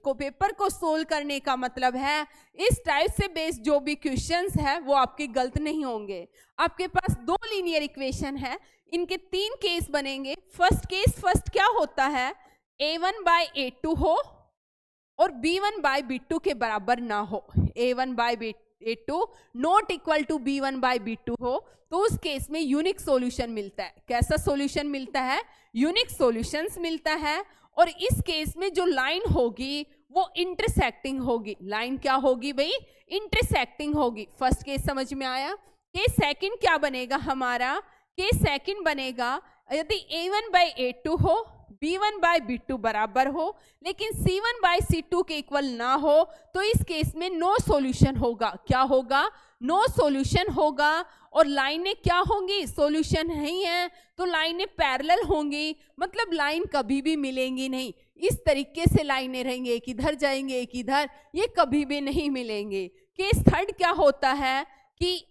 पेपर को सोल्व करने का मतलब है इस टाइप से बेस्ड जो भी क्वेश्चंस है वो आपके गलत नहीं होंगे। आपके पास दो लीनियर इक्वेशन है, इनके 3 केस बनेंगे। फर्स्ट क्या होता है, a1/a2 हो और b1/b2 के बराबर ना हो, a1/a2 not equal to b1/b2 हो, तो उस केस में यूनिक सॉल्यूशन मिलता है। कैसा सॉल्यूशन मिलता है, यूनिक सॉल्यूशंस मिलता है। और इस केस में जो लाइन होगी वो इंटरसेक्टिंग होगी। लाइन क्या होगी भाई, इंटरसेक्टिंग होगी। फर्स्ट केस समझ में आया। केस सेकंड क्या बनेगा हमारा, केस सेकंड बनेगा यदि a1/a2 हो, b1/b2 बराबर हो लेकिन c1/c2 के इक्वल ना हो, तो इस केस में नो सॉल्यूशन होगा। क्या होगा, नो सॉल्यूशन होगा। और लाइनें क्या होंगी, सॉल्यूशन नहीं है तो लाइनें पैरेलल होंगी, मतलब लाइन कभी भी मिलेंगी नहीं। इस तरीके से लाइनें रहेंगे, एक इधर जाएंगे एक इधर, ये कभी भी नहीं मिलेंगे। केस थर्ड क्या होता है कि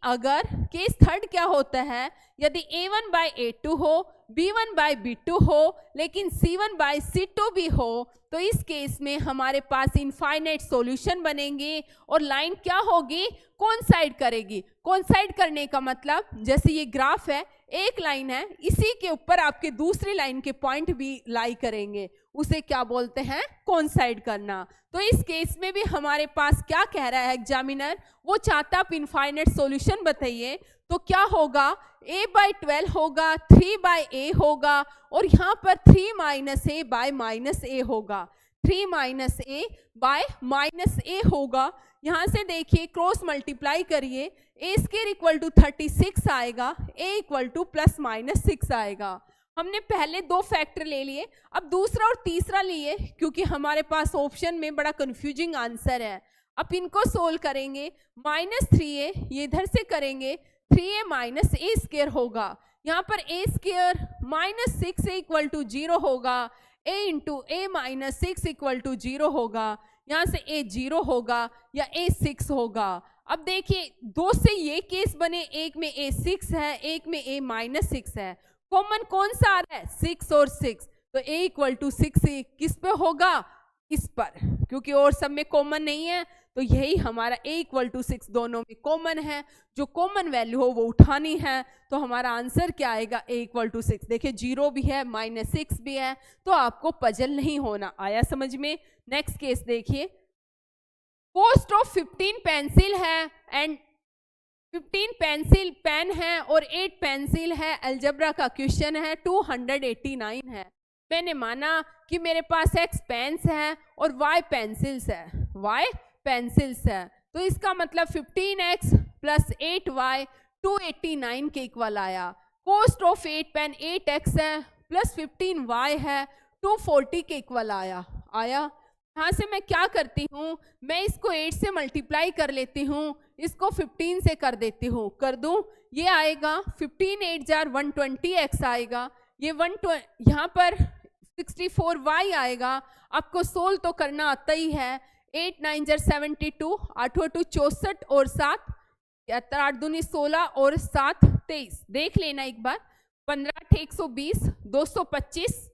यदि A1 by A2 हो, B1 by B2 हो, लेकिन C1 by C2 भी हो, तो इस केस में हमारे पास इनफाइनाइट सॉल्यूशन बनेंगे और लाइन क्या होगी, कोइंसाइड करेगी। कोइंसाइड करने का मतलब जैसे ये ग्राफ है, एक लाइन है, इसी के ऊपर आपके दूसरी लाइन के पॉइंट भी लाई करेंगे, उसे क्या बोलते हैं, कोइंसाइड करना। तो इस केस में भी हमारे पास क्या कह रहा है एग्जामिनर, वो चाहता आप इनफाइनाइट सॉल्यूशन बताइए, तो क्या होगा, a by 12 होगा, 3 by a होगा, और यहाँ पर 3 minus a by minus a होगा, 3 minus a by minus a होगा। यहाँ से देखिए क्रॉस मल्टीप्लाई करिए, a स्क्वायर इक्वल टू 36 आएगा, a equal two plus minus 6 आएगा। हमने पहले दो फैक्टर ले लिए, अब दूसरा और तीसरा लिए, क्योंकि हमारे पास ऑप्शन में बड़ा कंफ्यूजिंग आंसर है। अब इनको सोल्व करेंगे, -3a ये इधर से करेंगे, 3a माइनस ए स्क्वायर होगा, यहाँ पर a square minus 6a equal to 0 होगा, a into A minus 6 equal to 0 होगा, यहाँ से a 0 होगा या a 6 होगा। अब देखिए दो से ये केस बने, एक में a 6 है, एक में a माइनस 6 है, कॉमन कौन सा आ रहा है, 6 और 6, तो a इक्वल टू 6 किस पे होगा, इस पर, क्योंकि और सब में कॉमन नहीं है, तो यही हमारा a इक्वल टू 6 दोनों में कॉमन है, जो कॉमन वैल्यू हो वो उठानी है, तो हमारा आंसर क्या आएगा, a इक्वल टू 6। देखिए 0 भी है, -6 भी है, तो आपको पजल नहीं होना। आया समझ में। नेक्स्ट केस देखिए, कॉस्ट ऑफ 15 पेंसिल है एंड 15 पेंसिल पेन है और 8 पेंसिल है, अलजेब्रा का क्वेश्चन है, 289 है। मैंने माना कि मेरे पास x पेन्स है और y पेंसिल्स है, y पेंसिल्स है, तो इसका मतलब 15x प्लस 8y 289 के इक्वल आया। कॉस्ट ऑफ 8 पेन 8x है प्लस 15y है, 240 के इक्वल आया। यहाँ से मैं क्या करती हूँ, मैं इसको 8 से मल्टीप्लाई कर लेती हूँ, इसको 15 से कर देती हूँ, कर दूँ, ये आएगा 15 8 जार 120x आएगा, ये यहाँ पर 64y आएगा। आपको सोल्व तो करना आता ही है, 8 9 जार 72, 8 2 64 और 7 8 दूनी 16 और 7 23, देख लेना एक बार, 15 120 225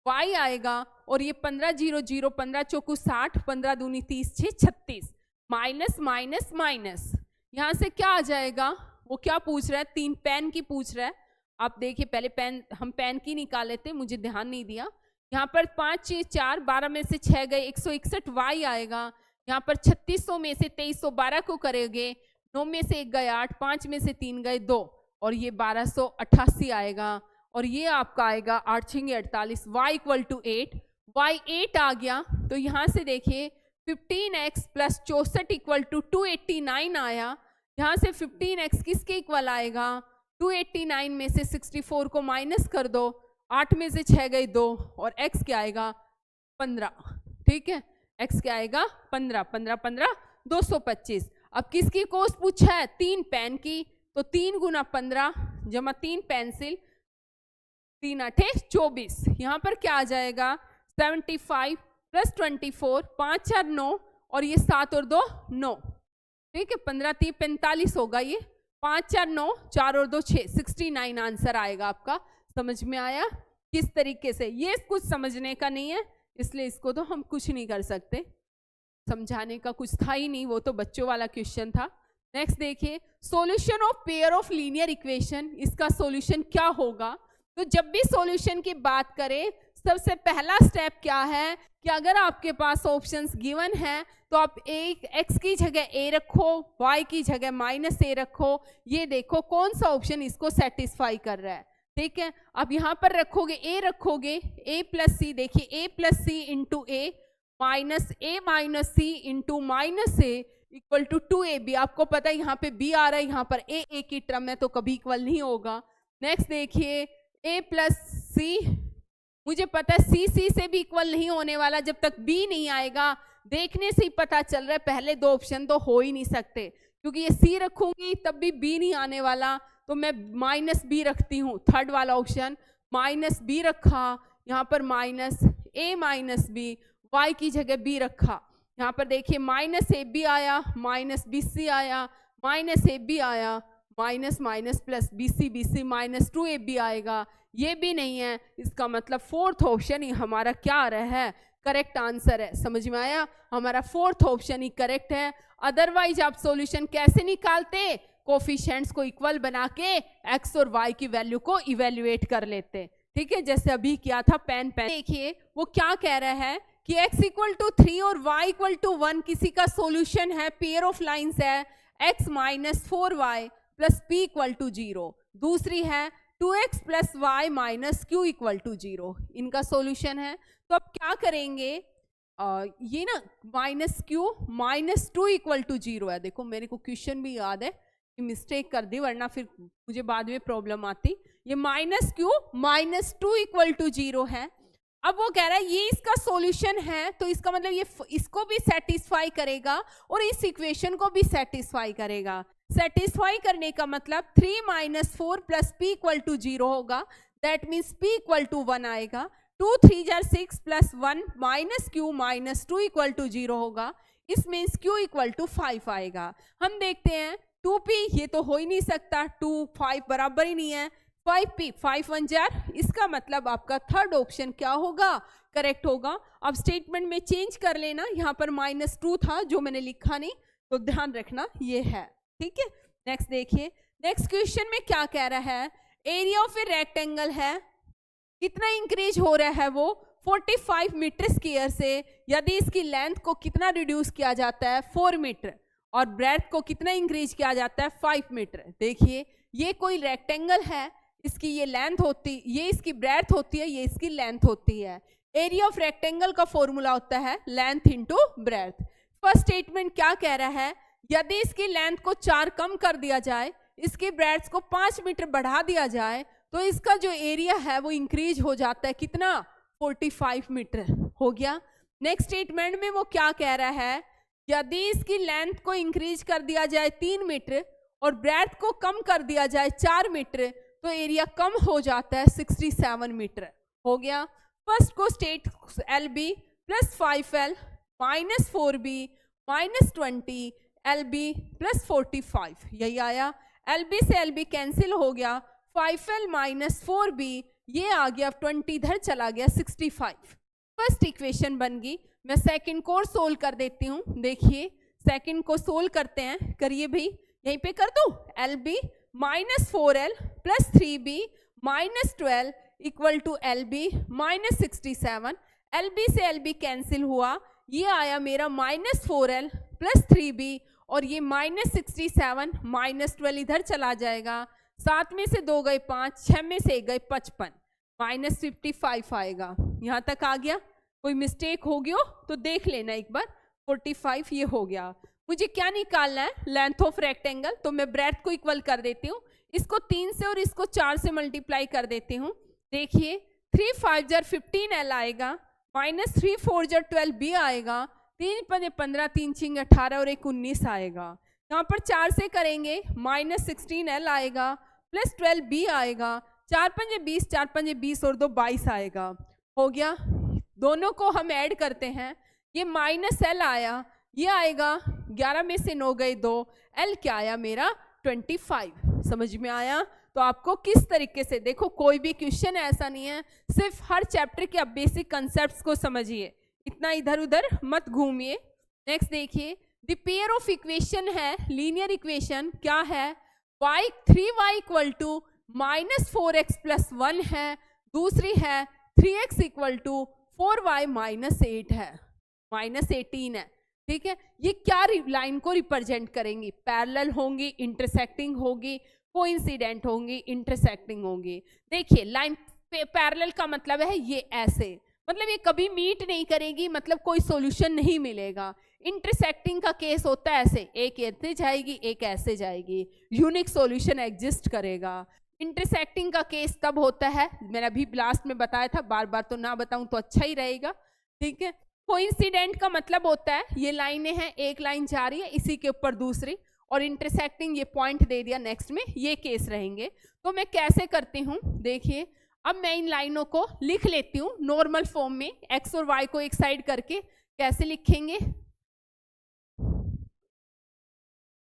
y आएगा, और ये 15 0 0 15 चौकू 60, 15 दूनी 30 6 36, माइनस माइनस माइनस, यहाँ से क्या आ जाएगा, वो क्या पूछ रहा है, 3 पेन की पूछ रहा है। आप देखिए पहले पेन, हम पेन की निकाल लेते, मुझे ध्यान नहीं दिया। यहाँ पर 5 6 4, 12 में से 6 गए, 161 y आएगा। यहाँ पर 3600 में से 2312 को करेंगे, 9 में से 1 गए 8, 5 में से 3 गए 2, और ये 1288 आएगा, और ये आपका आएगा 8 6 48, y इक्वल टू 8, y 8 आ गया। तो यहाँ से देखिए 15x प्लस 64 इक्वल टू 289 आया। यहाँ से 15x किसके इक्वल आएगा, 289 में से 64 को माइनस कर दो, 8 में से 6 गए 2, और x क्या आएगा 15, ठीक है, x क्या आएगा 15, 15 15 225। अब किसकी कॉस्ट पूछा है, 3 पेन की, तो 3 गुना 15 जमा 3 पेंसिल, 3 8 24, यहाँ पर क्या आ जाएगा 75 प्लस 24, 5 4 9, और ये 7 और 2 9, ठीक है, 15 3 45 होगा, ये 5 4 9, 4 और 2 6, 69 आंसर आएगा आपका। समझ में आया किस तरीके से, ये कुछ समझने का नहीं है, इसलिए इसको तो हम कुछ नहीं कर सकते, समझाने का कुछ था ही नहीं, वो तो बच्चों वाला क्वेश्चन था। नेक्स्ट देखिए, solution of pair of linear equation, इसका सॉल्यूशन क्या होगा। तो जब भी सॉल्यूशन की बात करें, सबसे पहला स्टेप क्या है कि अगर आपके पास ऑप्शंस गिवन है तो आप एक x की जगह a रखो, y की जगह -a रखो, ये देखो कौन सा ऑप्शन इसको सेटिस्फाई कर रहा है, ठीक है। अब यहाँ पर रखोगे a, रखोगे a प्लस सी, देखिए a plus C into a minus C into -a equal to 2ab। आपको पता है यहाँ पे b आ रहा है, यहाँ पर a की टर्म है, तो कभी इक्वल नहीं होगा। नेक्स्ट देखिए a प्लस सी, मुझे पता है c से भी इक्वल नहीं होने वाला जब तक b नहीं आएगा, देखने से ही पता चल रहा है पहले दो ऑप्शन तो हो ही नहीं सकते, क्योंकि ये c रखूंगी तब भी b नहीं आने वाला, तो मैं -b रखती हूँ, थर्ड वाला ऑप्शन -b रखा, यहाँ पर -a माइनस b, y की जगह b रखा, यहाँ पर देखिए -ab आया, -bc आया, -ab आया, minus minus plus BC minus 2AB आएगा, ये भी नहीं है, इसका मतलब फोर्थ ऑप्शन ही हमारा क्या आ रहा है, करेक्ट आंसर है। समझ में आया, हमारा फोर्थ ऑप्शन ही करेक्ट है। अदरवाइज आप सॉल्यूशन कैसे निकालते, कोफिशिएंट्स को इक्वल बना के एक्स और वाई की वैल्यू को इवेल्युएट कर लेते, ठीक है, जैसे अभी किया था पेन। देखिए वो क्या कह रहा है कि x इक्वल टू 3 और y इक्वल टू 1 किसी का सॉल्यूशन है, पेयर ऑफ लाइंस है x minus 4y plus p equal to 0, दूसरी है 2x plus y minus q equal to 0, इनका सॉल्यूशन है। तो अब क्या करेंगे, ये ना minus q minus 2 equal to 0 है। देखो मेरे को क्वेश्चन भी याद है, मिस्टेक कर दी वरना फिर मुझे बाद में प्रॉब्लम आती। ये minus q minus 2 equal to 0 है। अब वो कह रहा है ये इसका सॉल्यूशन है, तो इसका मतलब ये इसको भी सेटिस्फाई करेगा और इस इक्वेशन को भी सेटिस्फाई करेगा। सेटिस्फाई करने का मतलब 3 minus 4 plus p equal to 0 होगा, that means p equal to 1 आएगा। 2 3 जार 6 plus 1 minus q minus 2 equal to 0 होगा, इस मीन्स q इक्वल टू 5 आएगा। हम देखते हैं 2p, ये तो हो ही नहीं सकता, 2 5 बराबर ही नहीं है, 5p 5 1 जार, इसका मतलब आपका थर्ड ऑप्शन क्या होगा, करेक्ट होगा। अब स्टेटमेंट में चेंज कर लेना, यहाँ पर माइनस 2 था जो मैंने लिखा नहीं, तो ध्यान रखना ये है, ठीक है। नेक्स्ट देखिए, नेक्स्ट क्वेश्चन में क्या कह रहा है, एरिया ऑफ ए रेक्टेंगल है, कितना इंक्रीज हो रहा है वो 45 मीटर स्क्वायर से, यदि इसकी लेंथ को कितना रिड्यूस किया जाता है 4 मीटर और ब्रेथ को कितना इंक्रीज किया जाता है 5 मीटर। देखिए ये कोई रेक्टेंगल है, इसकी ये लेंथ होती, ये इसकी ब्रेथ होती है, ये इसकी लेंथ होती है। एरिया ऑफ रेक्टेंगल का फॉर्मूला होता है length into breadth. First statement क्या कह रहा है, यदि इसकी लेंथ को 4 कम कर दिया जाए, इसकी ब्रेथ को 5 मीटर बढ़ा दिया जाए, तो इसका जो एरिया है वो इंक्रीज हो जाता है कितना 45 मीटर हो गया। नेक्स्ट स्टेटमेंट में वो क्या कह रहा है, यदि इसकी लेंथ को इंक्रीज कर दिया जाए 3 मीटर और ब्रेथ को कम कर दिया जाए 4 मीटर, तो एरिया कम हो जाता है 67 मीटर हो गया। फर्स्ट को state LB plus 5L minus 4B minus 20 LB plus 45, यही आया। LB से LB कैंसिल हो गया, 5L माइनस 4B, ये आ गया 20 इधर चला गया 65। फर्स्ट इक्वेशन बन गई। मैं सेकंड को सोल्व कर देती हूँ। देखिए सेकंड को सोल्व करते हैं, करिए भाई, यहीं पे कर दो। LB minus 4L plus 3B minus 12 equal to LB minus 67। LB से LB कैंसिल हुआ, ये आया मेरा माइनस 4L प्लस 3B और ये माइनस 67 माइनस 12 इधर चला जाएगा, 7 में से 2 गए 5, 6 में से 1 गए 55, माइनस 55 आएगा। यहाँ तक आ गया, कोई मिस्टेक हो गया तो देख लेना एक बार। 45 ये हो गया। मुझे क्या निकालना है, लेंथ ऑफ रेक्टेंगल, तो मैं ब्रेथ को इक्वल कर देती हूँ, इसको 3 से और इसको 4 से मल्टीप्लाई कर देती हूँ। देखिए 3 5 जार 15L आएगा, माइनस 3 4 जार 12B आएगा, 3 5 15 3 6 18 और 1 19 आएगा। यहाँ पर 4 से करेंगे, माइनस 16L आएगा प्लस 12B आएगा, 4 5 20 4 5 20 और 2 22 आएगा, हो गया। दोनों को हम ऐड करते हैं, ये माइनस L आया, ये आएगा 11 में से 9 गए 2, L क्या आया मेरा 25। समझ में आया। तो आपको किस तरीके से, देखो कोई भी क्वेश्चन ऐसा नहीं है, सिर्फ हर चैप्टर के आप बेसिक कंसेप्ट्स को समझिए, इतना इधर उधर मत घूमिए। नेक्स्ट देखिए, द पेयर ऑफ इक्वेशन है लीनियर इक्वेशन, क्या है, y 3y equal to minus 4x plus 1 है, दूसरी है 3x equal to 4y minus 8 है, माइनस 18 है, ठीक है। ये क्या लाइन को रिप्रेजेंट करेंगी, पैरेलल होंगी, इंटरसेक्टिंग होगी, कोइंसिडेंट होंगी, इंटरसेक्टिंग होंगी। देखिए लाइन पैरेलल का मतलब है ये ऐसे, मतलब ये कभी मीट नहीं करेगी, मतलब कोई सॉल्यूशन नहीं मिलेगा। इंटरसेक्टिंग का केस होता है ऐसे, एक ऐसे जाएगी एक ऐसे जाएगी, यूनिक सॉल्यूशन एग्जिस्ट करेगा। इंटरसेक्टिंग का केस तब होता है, मैंने अभी लास्ट में बताया था, बार बार तो ना बताऊं तो अच्छा ही रहेगा, ठीक है। कोइंसिडेंट का मतलब होता है ये लाइनें हैं, एक लाइन जा रही है इसी के ऊपर दूसरी, और इंटरसेक्टिंग ये पॉइंट दे दिया नेक्स्ट में, ये केस रहेंगे। तो मैं कैसे करती हूँ, देखिए अब मैं इन लाइनों को लिख लेती हूँ नॉर्मल फॉर्म में, एक्स और वाई को एक साइड करके। कैसे लिखेंगे,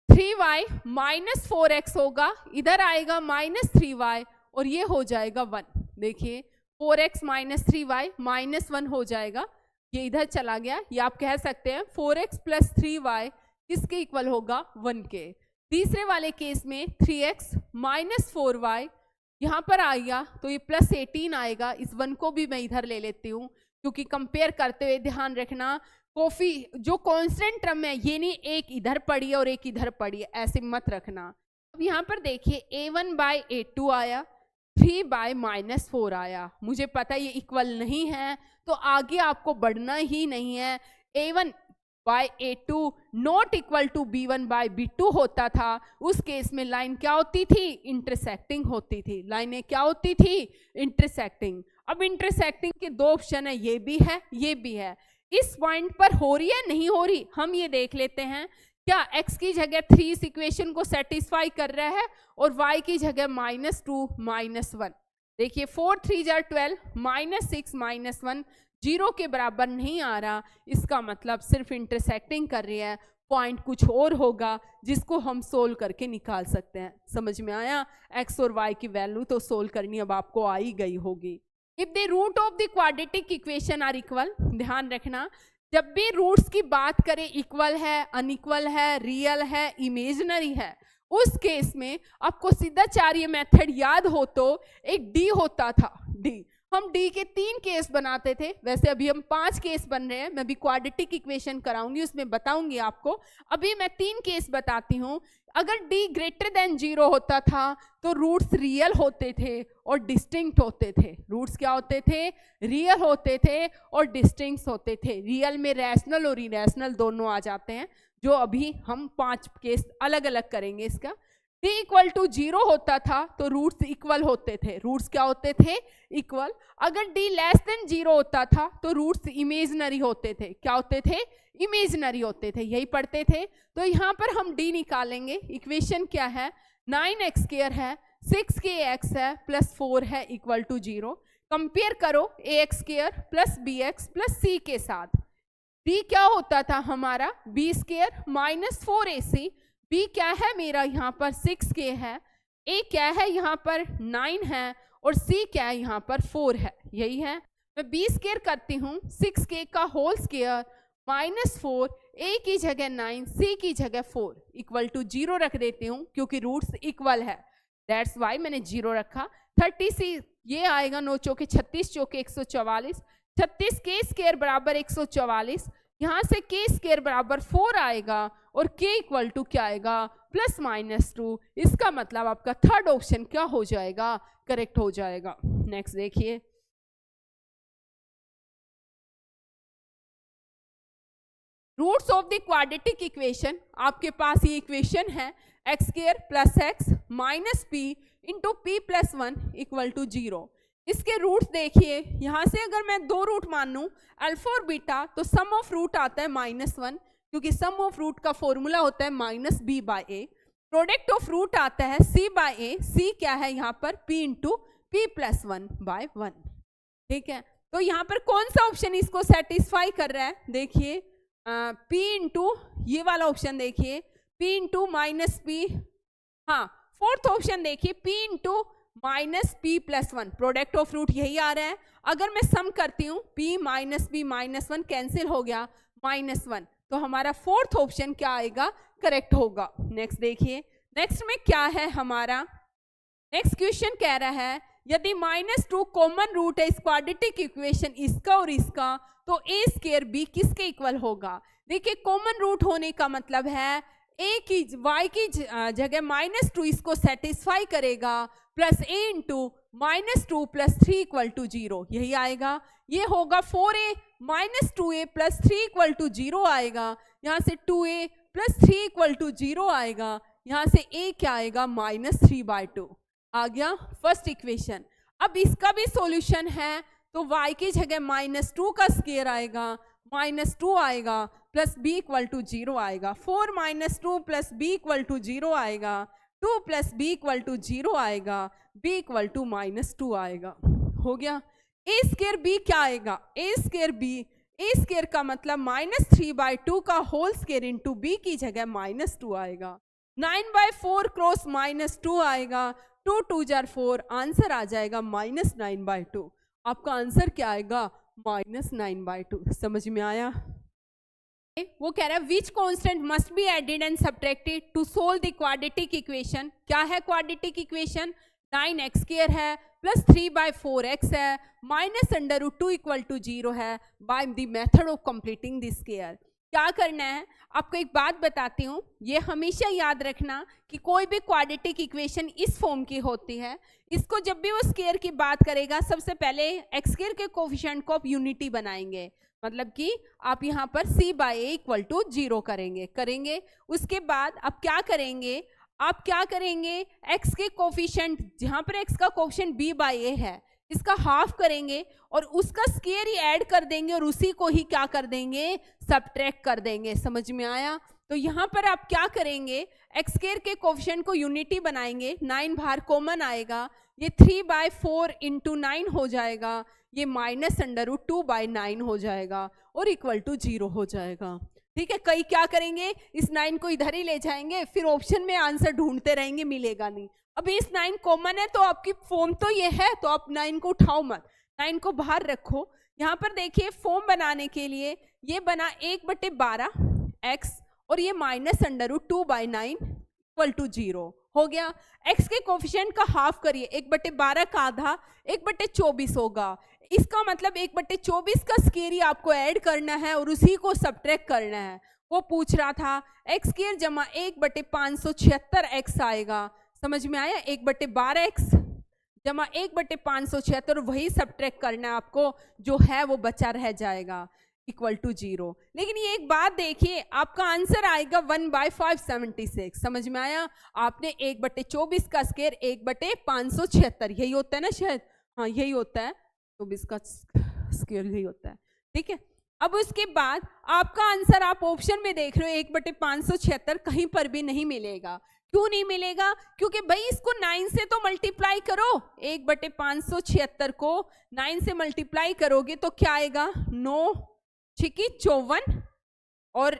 3y माइनस 4x होगा, इधर आएगा माइनस 3y और ये हो जाएगा 1। देखिए 4x माइनस 3y माइनस 1 हो जाएगा, ये इधर चला गया। ये आप कह सकते हैं 4x प्लस 3y किसके इक्वल होगा, 1 के। तीसरे वाले केस में 3x माइनस 4y यहाँ पर आएगा तो ये प्लस 18 आएगा। इस 1 को भी मैं इधर ले लेती हूँ, क्योंकि कंपेयर करते हुए ध्यान रखना कॉफी जो कांस्टेंट टर्म है ये नहीं एक इधर पड़ी है और एक इधर पड़ी है, ऐसे मत रखना। अब यहाँ पर देखिए a1 बाय a2 आया, 3 बाय माइनस 4 आया। मुझे पता ये इक्वल नहीं है तो आगे आपको बढ़ना ही नहीं है। a1 by a2 not equal to b1 by b2 होता था, उस केस में लाइन क्या होती थी, इंटरसेक्टिंग होती थी। लाइनें क्या होती थी, इंटरसेक्टिंग। अब इंटरसेक्टिंग के दो ऑप्शन है, ये भी है ये भी है। इस पॉइंट पर हो रही है नहीं हो रही, हम ये देख लेते हैं। क्या x की जगह 3 इस इक्वेशन को सेटिस्फाई कर रहा है और y की जगह -2 -1। देखिए 4 3 जार 12 -6 -1 0 के बराबर नहीं आ रहा, इसका मतलब सिर्फ इंटरसेक्टिंग कर रही है। पॉइंट कुछ और होगा जिसको हम सोल्व करके निकाल सकते हैं। समझ में आया? x और y की वैल्यू तो सोल्व करनी अब आपको आ ही गई होगी। If the root of the quadratic equation are equal, ध्यान रखना जब भी रूट्स की बात करें इक्वल है, अनइक्वल है, रियल है, इमेजिनरी है, उस केस में आपको सीधा चार्य मेथड याद हो तो एक डी होता था। डी हम डी के 3 केस बनाते थे, वैसे अभी हम 5 केस बन रहे हैं। मैं भी क्वाड्रेटिक इक्वेशन कराऊंगी, उसमें बताऊंगी आपको। अभी मैं 3 केस बताती हूँ। अगर डी ग्रेटर देन 0 होता था तो रूट्स रियल होते थे और डिस्टिंक्ट होते थे। रूट्स क्या होते थे, रियल होते थे और डिस्टिंक्ट होते थे। रियल में रैशनल और इरेशनल दोनों आ जाते हैं, जो अभी हम 5 केस अलग अलग करेंगे इसका। d इक्वल टू 0 होता था तो रूट्स इक्वल होते थे। रूट्स क्या होते थे, इक्वल। अगर d लेस देन 0 होता था तो रूट्स इमेजिनरी होते थे। क्या होते थे, इमेजिनरी होते थे। यही पढ़ते थे। तो यहाँ पर हम d निकालेंगे। इक्वेशन क्या है, 9x स्क्वायर है, 6kx है प्लस 4 है इक्वल टू 0। कंपेयर करो ax square plus bx plus c के साथ। d क्या होता था हमारा, b square minus 4ac। b क्या है मेरा यहाँ पर 6k है, a क्या है यहाँ पर 9 है और c क्या है यहाँ पर 4 है। यही है। मैं b स्क्वायर करती हूँ, 6k का होल स्क्वायर माइनस 4, a की जगह 9, c की जगह 4 इक्वल टू 0 रख देती हूँ, क्योंकि रूट्स इक्वल है। दैट्स वाई मैंने 0 रखा। 30 से ये आएगा 9 चौके 36 चौके 144, 36k स्क्वायर बराबर 144। यहाँ से k स्क्वायर बराबर 4 आएगा और k इक्वल टू क्या आएगा, +-2। इसका मतलब आपका थर्ड ऑप्शन क्या हो जाएगा, करेक्ट हो जाएगा। नेक्स्ट देखिए, roots of the quadratic equation. आपके पास ये इक्वेशन है x square plus x minus p into p plus 1 equal to 0। इसके रूट्स देखिए, यहाँ से अगर मैं 2 रूट मान लूँ अल्फा और बीटा, तो सम ऑफ रूट आता है -1, क्योंकि सम ऑफ रूट का फॉर्मूला होता है -b by a। Product of root आता है c बाय a। c क्या है यहाँ पर, p into p plus 1 by 1। ठीक है, तो यहाँ पर कौन सा ऑप्शन इसको सेटिस्फाई कर रहा है, देखिए p इंटू ये वाला ऑप्शन देखिए, p इंटू माइनस p। हाँ, फोर्थ ऑप्शन देखिए, p into minus p plus 1। Product of root यही आ रहा है। अगर मैं सम करती हूँ p minus p minus 1 cancel हो गया, -1, तो हमारा फोर्थ ऑप्शन क्या आएगा, करेक्ट होगा। नेक्स्ट देखिए, नेक्स्ट में क्या है हमारा, नेक्स्ट क्वेश्चन कह रहा है यदि -2 कॉमन रूट है इस क्वाड्रेटिक इक्वेशन इसका और इसका, तो a स्क्वायर b किसके इक्वल होगा। देखिए कॉमन रूट होने का मतलब है a की y की जगह -2 इसको सेटिस्फाई करेगा, plus a into -2 plus 3 equal to 0। यही आएगा। ये होगा 4a minus 2a plus 3 equal to 0 आएगा। यहाँ से 2a प्लस 3 इक्वल टू 0 आएगा। यहाँ से a क्या आएगा, -3/2 आ गया फर्स्ट इक्वेशन। अब इसका भी सॉल्यूशन है, तो y की जगह -2 का स्क्वायर आएगा, -2 आएगा प्लस b इक्वल टू 0 आएगा। 4 - 2 प्लस b इक्वल टू 0 आएगा, 2 प्लस b इक्वल टू 0 आएगा, b इक्वल टू -2 आएगा। हो गया। a स्क्वायर b क्या आएगा, a square b, a square का मतलब -3/2 का होल स्क्वायर इंटू b की जगह -2 आएगा। 9/4 क्रॉस -2 आएगा, 2 2 जार 4, आंसर आ जाएगा -9/2। आपका आंसर क्या आएगा? -9/2। समझ में आया? वो कह रहा है which constant must be added and subtracted to solve the quadratic equation. क्या है क्वाड्रेटिक इक्वेशन? 9x² है प्लस 3/4x है माइनस √2 = 0 है by the method of completing the square. क्या करना है? आपको एक बात बताती हूँ, ये हमेशा याद रखना कि कोई भी क्वाड्रेटिक इक्वेशन इस फॉर्म की होती है। इसको जब भी वो स्क्वायर की बात करेगा, सबसे पहले x² के कोफिशिएंट को आप यूनिटी बनाएंगे, मतलब कि आप यहाँ पर c/a = 0 करेंगे। उसके बाद आप क्या करेंगे? x के कोफिशिएंट, जहाँ पर x का कोफिशिएंट b/a है, इसका हाफ करेंगे और उसका स्क्वायर ही ऐड कर देंगे और उसी को ही क्या कर देंगे? सब्ट्रैक्ट कर देंगे। समझ में आया? तो यहाँ पर आप क्या करेंगे? x² के कोफिशिएंट को यूनिटी बनाएंगे, 9 बाहर कॉमन आएगा, ये 3/4 × 9 हो जाएगा, ये -√2/9 हो जाएगा और = 0 हो जाएगा। ठीक है, कई क्या करेंगे? इस 9 को इधर ही ले जाएंगे, फिर ऑप्शन में आंसर ढूंढते रहेंगे, मिलेगा नहीं। अब इस 9 कॉमन है तो आपकी फॉर्म तो ये है, तो आप 9 को उठाओ मत, 9 को बाहर रखो। यहाँ पर देखिए फॉर्म बनाने के लिए ये बना 1/12 x और ये -√2/9 = 0 हो गया। x के कोफिशिएंट का हाफ करिए, 1/12 का आधा 1/24 होगा। इसका मतलब 1/24 का स्क्वायर आपको ऐड करना है और उसी को सब्ट्रैक्ट करना है। वो पूछ रहा था x² जमा 1/576x आएगा। समझ में आया? 1/12x जमा 1/576 और वही सब्ट्रैक्ट करना है आपको, जो है वो बचा रह जाएगा = 0। लेकिन ये एक बात देखिए, आपका आंसर आएगा 1/576। समझ में आया? आपने 1/24 का स्क्वायर 1/576, यही होता है ना शायद? हाँ यही होता है, 24 का स्क्वायर यही होता है। ठीक है, अब उसके बाद आपका आंसर आप ऑप्शन में देख रहे हो 1/576, कहीं पर भी नहीं मिलेगा। क्यों नहीं मिलेगा? क्योंकि भाई इसको 9 से तो मल्टीप्लाई करो, 1/576 को 9 से मल्टीप्लाई करोगे तो क्या आएगा? 9 छिकी 54 और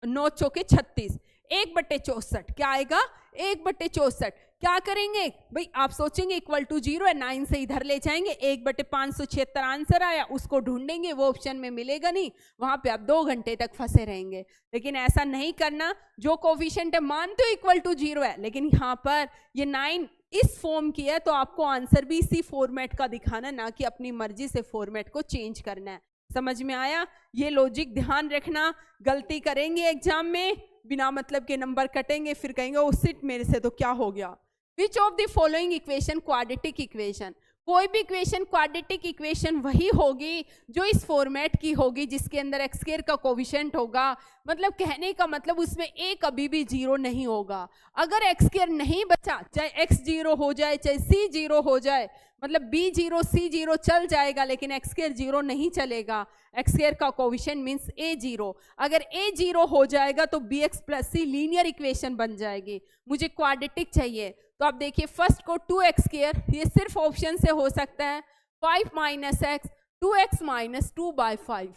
9 चौके 36, 1/64 क्या आएगा? 1/64। क्या करेंगे भाई? आप सोचेंगे = 0 है, 9 से इधर ले जाएंगे, 1/576 आंसर आया, उसको ढूंढेंगे, वो ऑप्शन में मिलेगा नहीं, वहां पे आप 2 घंटे तक फंसे रहेंगे। लेकिन ऐसा नहीं करना, जो कोफिशिएंट है मानते हो = 0 है, लेकिन यहाँ पर ये 9 इस फॉर्म की है तो आपको आंसर भी इसी फॉर्मेट का दिखाना, ना कि अपनी मर्जी से फॉर्मेट को चेंज करना है। समझ में आया? ये लॉजिक ध्यान रखना, गलती करेंगे एग्जाम में, बिना मतलब के नंबर कटेंगे, फिर कहेंगे ओ सिट मेरे से तो क्या हो गया। Which of the following equation quadratic equation? कोई भी इक्वेशन क्वाड्रेटिक इक्वेशन वही होगी जो इस फॉर्मेट की होगी, जिसके अंदर x² का कोफिशिएंट होगा। मतलब कहने का मतलब उसमें a कभी भी 0 नहीं होगा। अगर x² नहीं बचा, चाहे x 0 हो जाए चाहे c 0 हो जाए, मतलब b 0 c 0 चल जाएगा, लेकिन x² 0 नहीं चलेगा। x² का कोफिशिएंट मींस a 0। अगर a 0 हो जाएगा तो bx + c लीनियर इक्वेशन बन जाएगी। मुझे क्वाड्रेटिक चाहिए, तो आप देखिए फर्स्ट को 2x², ये सिर्फ ऑप्शन से हो सकता है, 5 - x 2x - 2/5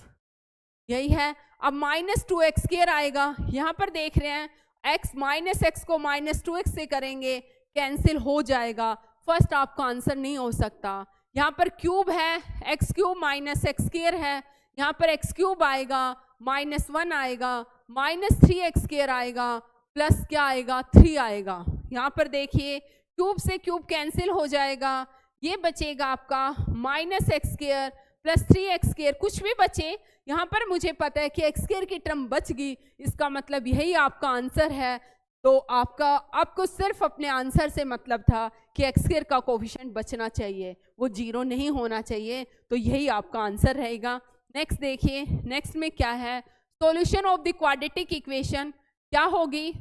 यही है। अब -2x² आएगा, यहाँ पर देख रहे हैं x -x को -2x से करेंगे, कैंसिल हो जाएगा, फर्स्ट आपका आंसर नहीं हो सकता। यहाँ पर क्यूब है, x³ - x² है, यहाँ पर x³ आएगा, -1 आएगा, -3x² आएगा, प्लस क्या आएगा? 3 आएगा। यहाँ पर देखिए क्यूब से क्यूब कैंसिल हो जाएगा, ये बचेगा आपका -x² + 3x², कुछ भी बचे। यहाँ पर मुझे पता है कि x² की टर्म बच गई, इसका मतलब यही आपका आंसर है। तो आपको सिर्फ अपने आंसर से मतलब था कि x² का कोफिशिएंट बचना चाहिए, वो 0 नहीं होना चाहिए, तो यही आपका आंसर रहेगा। नेक्स्ट देखिए, नेक्स्ट में क्या है? Solution of the quadratic equation क्या होगी?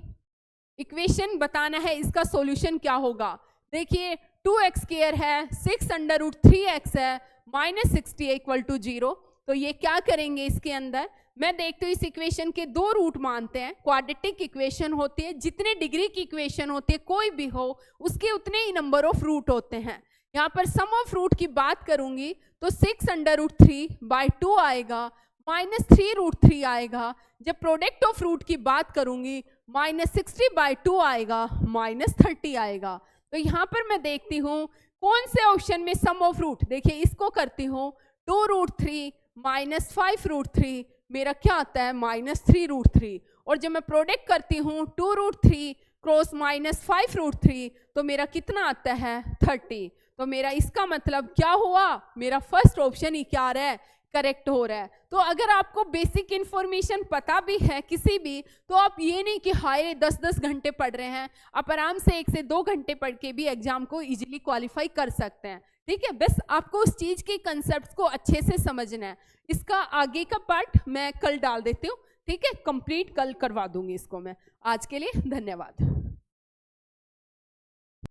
इक्वेशन बताना है, इसका सॉल्यूशन क्या होगा? देखिए 2x² है, 6√3x है, -60 = 0। तो ये क्या करेंगे इसके अंदर? मैं देखती हूँ इस इक्वेशन के 2 रूट मानते हैं। क्वाड्रेटिक इक्वेशन होती है, जितने डिग्री की इक्वेशन होती है कोई भी हो, उसके उतने ही नंबर ऑफ रूट होते हैं। यहाँ पर सम ऑफ रूट की बात करूंगी तो 6√3/2 आएगा, -3√3 आएगा। जब प्रोडक्ट ऑफ रूट की बात करूंगी -60/2 आएगा, -30 आएगा। तो यहाँ पर मैं देखती हूँ कौन से ऑप्शन में सम ऑफ रूट, देखिए इसको करती हूँ 2√3 -5√3, मेरा क्या आता है -3√3। और जब मैं प्रोडक्ट करती हूँ 2√3 क्रॉस -5√3 तो मेरा कितना आता है 30। तो मेरा इसका मतलब क्या हुआ, मेरा फर्स्ट ऑप्शन ही क्या आ रहा है, करेक्ट हो रहा है। तो अगर आपको बेसिक इंफॉर्मेशन पता भी है किसी भी, तो आप ये नहीं कि हाय 10-10 घंटे पढ़ रहे हैं, आप आराम से 1 से 2 घंटे पढ़ के भी एग्जाम को इजीली क्वालिफाई कर सकते हैं। ठीक है, बस आपको उस चीज के कंसेप्ट को अच्छे से समझना है। इसका आगे का पार्ट मैं कल डाल देती हूँ, ठीक है, कंप्लीट कल करवा दूंगी इसको मैं। आज के लिए धन्यवाद।